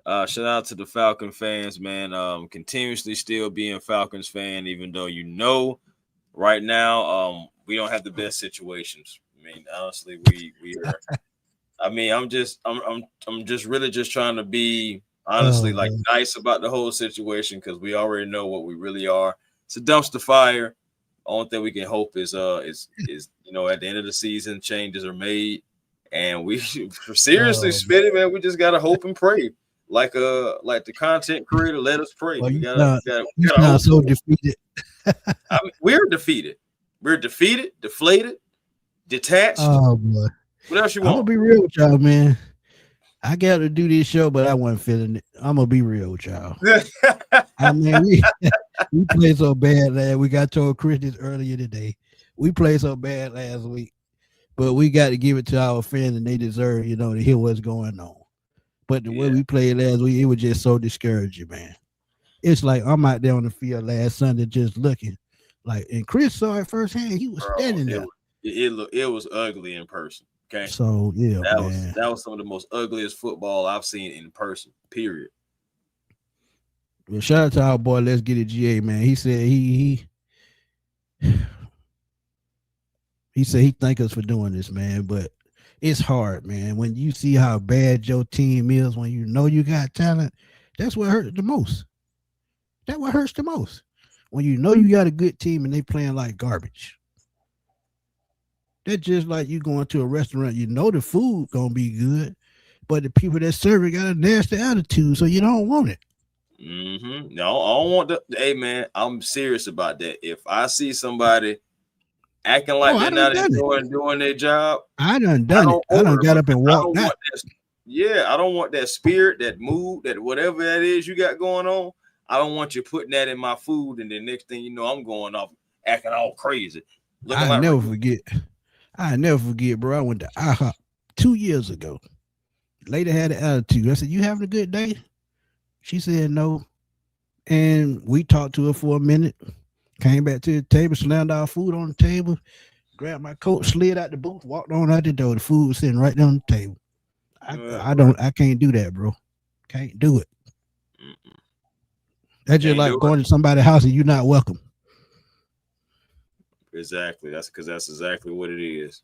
Shout out to the Falcon fans, man. Continuously still being Falcons fan, even though right now we don't have the best situations. I mean, honestly, we are. I mean, I'm just really just trying to be honestly nice about the whole situation because we already know what we really are. It's a dumpster fire. Only thing we can hope is at the end of the season changes are made. And we seriously, Smitty, man, we just gotta hope and pray. Like the content creator, let us pray. Well, we gotta so defeated. I mean, we're defeated. We're defeated, deflated, detached. Oh boy. What else you want? I'm gonna be real with y'all, man. I got to do this show, but I wasn't feeling it. I'm gonna be real with y'all. I mean, we played so bad last. We got told Chris this earlier today. We played so bad last week. But we got to give it to our fans, and they deserve, to hear what's going on. But the way we played last week, it was just so discouraging, man. It's like I'm out there on the field last Sunday just looking. And Chris saw it firsthand. He was standing there. It was ugly in person. Okay. So, yeah, that was some of the most ugliest football I've seen in person, period. Well, shout out to our boy, Let's Get It GA, man. He said He said he thank us for doing this, man, but it's hard, man. When you see how bad your team is, when you know you got talent, that's what hurts the most. That's what hurts the most. When you know you got a good team and they playing like garbage. That's just like you going to a restaurant, the food gonna be good, but the people that serve it got a nasty attitude, so you don't want it. Mm-hmm. No, I don't want hey, man, I'm serious about that. If I see somebody acting like they're not enjoying doing their job. I done it. I done got up and walked out. I don't want that spirit, that mood, that whatever that is you got going on. I don't want you putting that in my food, and the next thing you know, I'm going off acting all crazy. I never forget, bro. I went to IHOP 2 years ago. Lady had an attitude. I said, "You having a good day?" She said, "No." And we talked to her for a minute. Came back to the table, slammed our food on the table, grabbed my coat, slid out the booth, walked on out the door. The food was sitting right there on the table. I can't do that, bro. Can't do it. That's just like going to somebody's house and you're not welcome. Exactly. That's exactly what it is.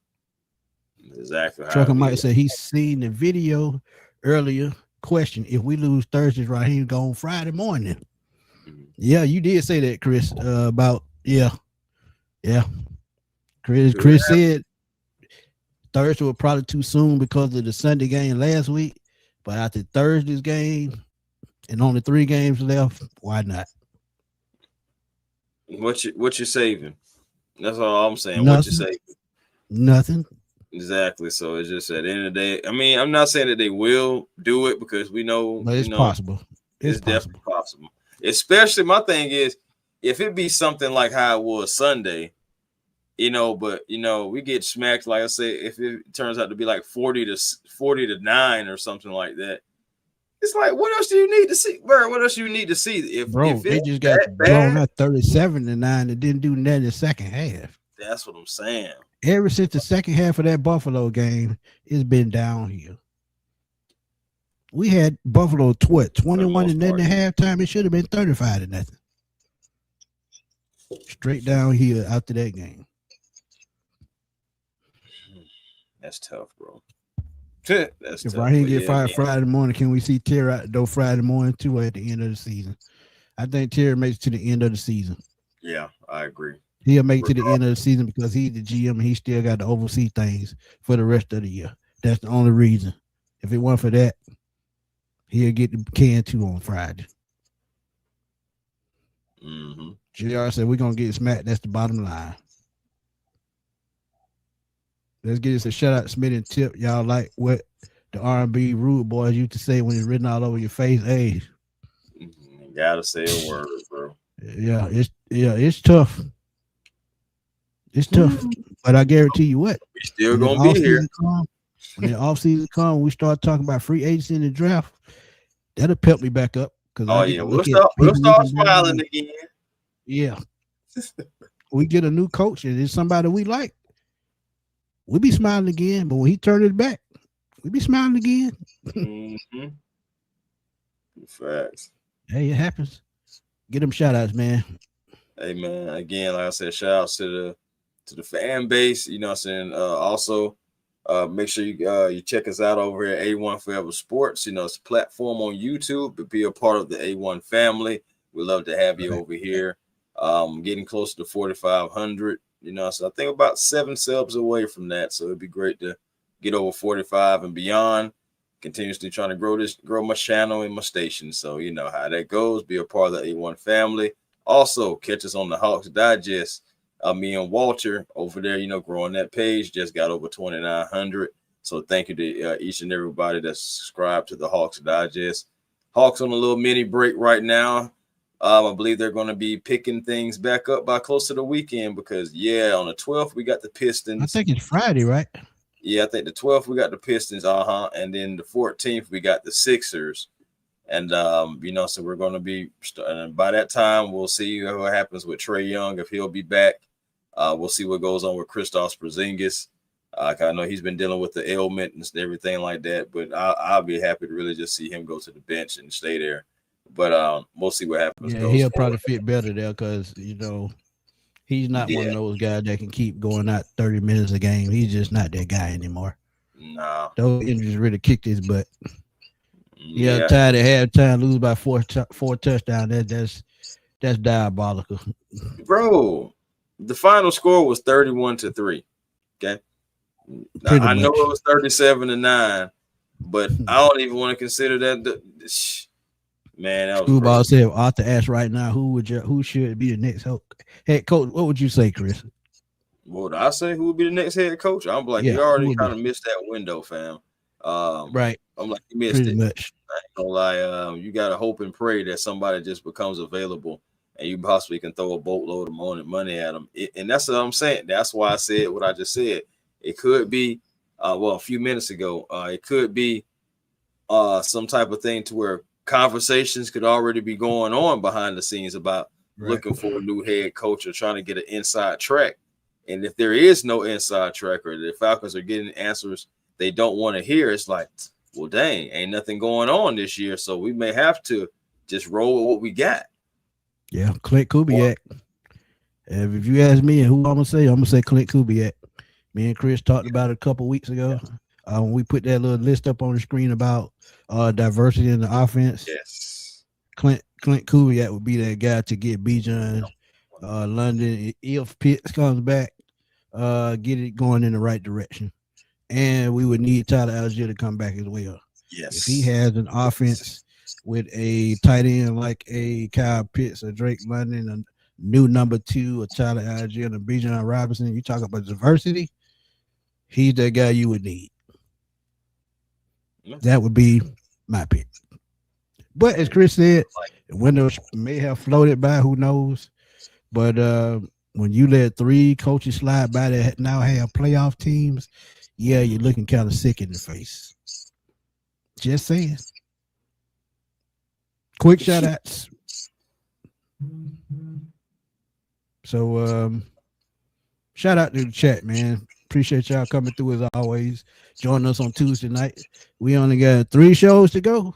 Exactly. Trucker Mike said he's seen the video earlier. Question: if we lose Thursday, right here, go on Friday morning. Yeah, you did say that, Chris. Chris said Thursday was probably too soon because of the Sunday game last week. But after Thursday's game and only 3 games left, why not? What you saving? That's all I'm saying. Nothing. What you saving? Nothing. Exactly. So it's just at the end of the day. I mean, I'm not saying that they will do it because we know, but it's possible. It's definitely possible. Especially my thing is if it be something like how it was Sunday, but we get smacked, like I say, if it turns out to be like 40-9 or something like that. It's like, what else do you need to see, bro? What else do you need to see? If they just got blown up 37-9 and didn't do nothing in the second half. That's what I'm saying. Ever since the second half of that Buffalo game, it's been downhill. We had Buffalo 21 and nothing at halftime. It should have been 35 to nothing. Straight downhill after that game. That's tough, bro. That's if tough. Raheem get fired Friday morning, can we see Terry out the door Friday morning too at the end of the season? I think Terry makes it to the end of the season. Yeah, I agree. He'll make it to the end of the season because he's the GM and he still got to oversee things for the rest of the year. That's the only reason. If it weren't for that, he'll get the can too on Friday. Mm-hmm. JR said we're going to get smacked. That's the bottom line. Let's get us a shout out to Smitty and Tip. Y'all like what the R&B rude boys used to say when it's written all over your face. Hey, gotta say a word, bro. Yeah, it's tough. It's tough, but I guarantee you what, we still gonna be here. When the offseason comes, we start talking about free agency in the draft. That'll pep me back up because we'll start smiling again. Yeah, we get a new coach and it's somebody we like. We be smiling again, but when he turned it back, we be smiling again. Mm-hmm. Facts. Hey, it happens. Get them shout outs, man. Hey, man. Again, like I said, shout outs to the fan base. You know what I'm saying? Also, make sure you check us out over here at A1 Forever Sports. You know, it's a platform on YouTube, but be a part of the A1 family. We love to have you over here. Getting closer to 4,500. You know, so I think about 7 subs away from that. So it'd be great to get over 45 and beyond. Continuously trying to grow my channel and my station. So you know how that goes. Be a part of the A1 family. Also, catch us on the Hawks Digest. Me and Walter over there, you know, growing that page. Just got over 2,900. So thank you to each and everybody that's subscribed to the Hawks Digest. Hawks on a little mini break right now. I believe they're going to be picking things back up by close to the weekend because, on the 12th, we got the Pistons. I think it's Friday, right? Yeah, I think the 12th, we got the Pistons, and then the 14th, we got the Sixers. And, you know, so we're going to be – by that time, we'll see what happens with Trae Young, if he'll be back. We'll see what goes on with Kristaps Porzingis. I know he's been dealing with the ailment and everything like that, but I'll be happy to really just see him go to the bench and stay there. But we'll see what happens. Yeah, he'll probably fit better there because, you know, he's not one of those guys that can keep going out 30 minutes a game. He's just not that guy anymore. No. Those injuries really kicked his butt. Yeah, tied at halftime, lose by four touchdowns. That's diabolical. Bro, the final score was 31-3. Okay. Now, I know it was 37-9, but I don't even want to consider that man, that was Screwball said Arthur asked right now who should be the next head coach. What would you say, Chris? Would I say who would be the next head coach? I'm like, you already kind of missed that window, fam. Right. I'm like, you missed pretty it. Much. I ain't gonna lie. You gotta hope and pray that somebody just becomes available and you possibly can throw a boatload of money at them. And that's what I'm saying. That's why I said what I just said. It could be a few minutes ago, it could be some type of thing to where conversations could already be going on behind the scenes about looking for a new head coach or trying to get an inside track. And if there is no inside track or the Falcons are getting answers they don't want to hear, it's like, well, dang, ain't nothing going on this year. So we may have to just roll with what we got. Yeah, Clint Kubiak. If you ask me who I'm gonna say Clint Kubiak. Me and Chris talked about it a couple weeks ago. When we put that little list up on the screen about diversity in the offense. Yes. Clint Kubiak would be that guy to get Bijan, London, if Pitts comes back, get it going in the right direction. And we would need Tyler Algier to come back as well. Yes. If he has an offense with a tight end like a Kyle Pitts or Drake London, a new number 2, a Tyler Algier and a Bijan Robinson, you talk about diversity, he's that guy you would need. That would be my pick. But as Chris said, the window may have floated by, who knows? But when you let 3 coaches slide by that now have playoff teams, you're looking kind of sick in the face. Just saying. Quick shout outs. shout out to the chat, man. Appreciate y'all coming through as always. Join us on Tuesday night. We only got 3 shows to go.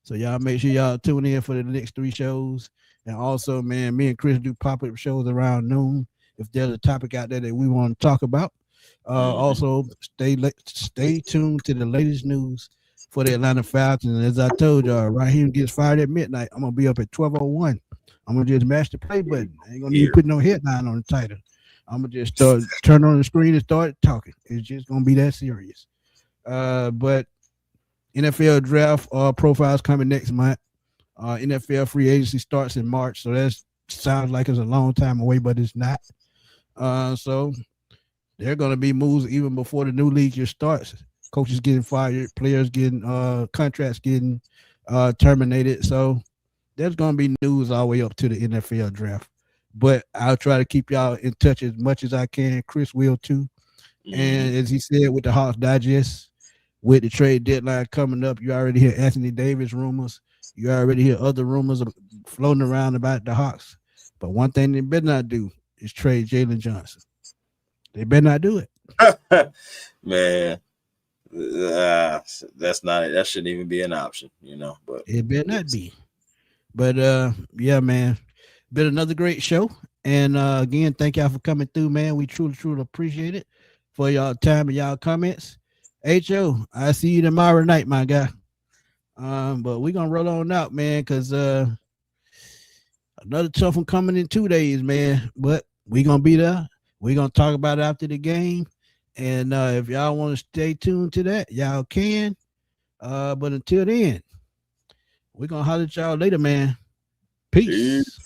So y'all make sure y'all tune in for the next 3 shows. And also, man, me and Chris do pop-up shows around noon if there's a topic out there that we want to talk about. Also, stay tuned to the latest news for the Atlanta Falcons. And as I told y'all, Raheem gets fired at midnight. I'm gonna be up at 12:01. I'm gonna just mash the play button. I ain't gonna need to put no headline on the title. I'm gonna just turn on the screen and start talking. It's just gonna be that serious. But NFL draft profiles coming next month. NFL free agency starts in March, so that sounds like it's a long time away, but it's not. So there are going to be moves even before the new league year starts. Coaches getting fired, players getting contracts getting terminated. So there's going to be news all the way up to the NFL draft. But I'll try to keep y'all in touch as much as I can. Chris will too. And as he said with the Hawks Digest, with the trade deadline coming up, you already hear Anthony Davis rumors. You already hear other rumors floating around about the Hawks. But one thing they better not do is trade Jalen Johnson. They better not do it. Man, that's not it. That shouldn't even be an option, But it better not be. But yeah, man, been another great show. And again, thank y'all for coming through, man. We truly appreciate it for y'all time and y'all comments. Ho, I see you tomorrow night, my guy. But we're gonna roll on out, man, because another tough one coming in 2 days, man. But we're gonna be there. We're going to talk about it after the game. And if y'all want to stay tuned to that, y'all can. But until then, we're going to holler at y'all later, man. Peace.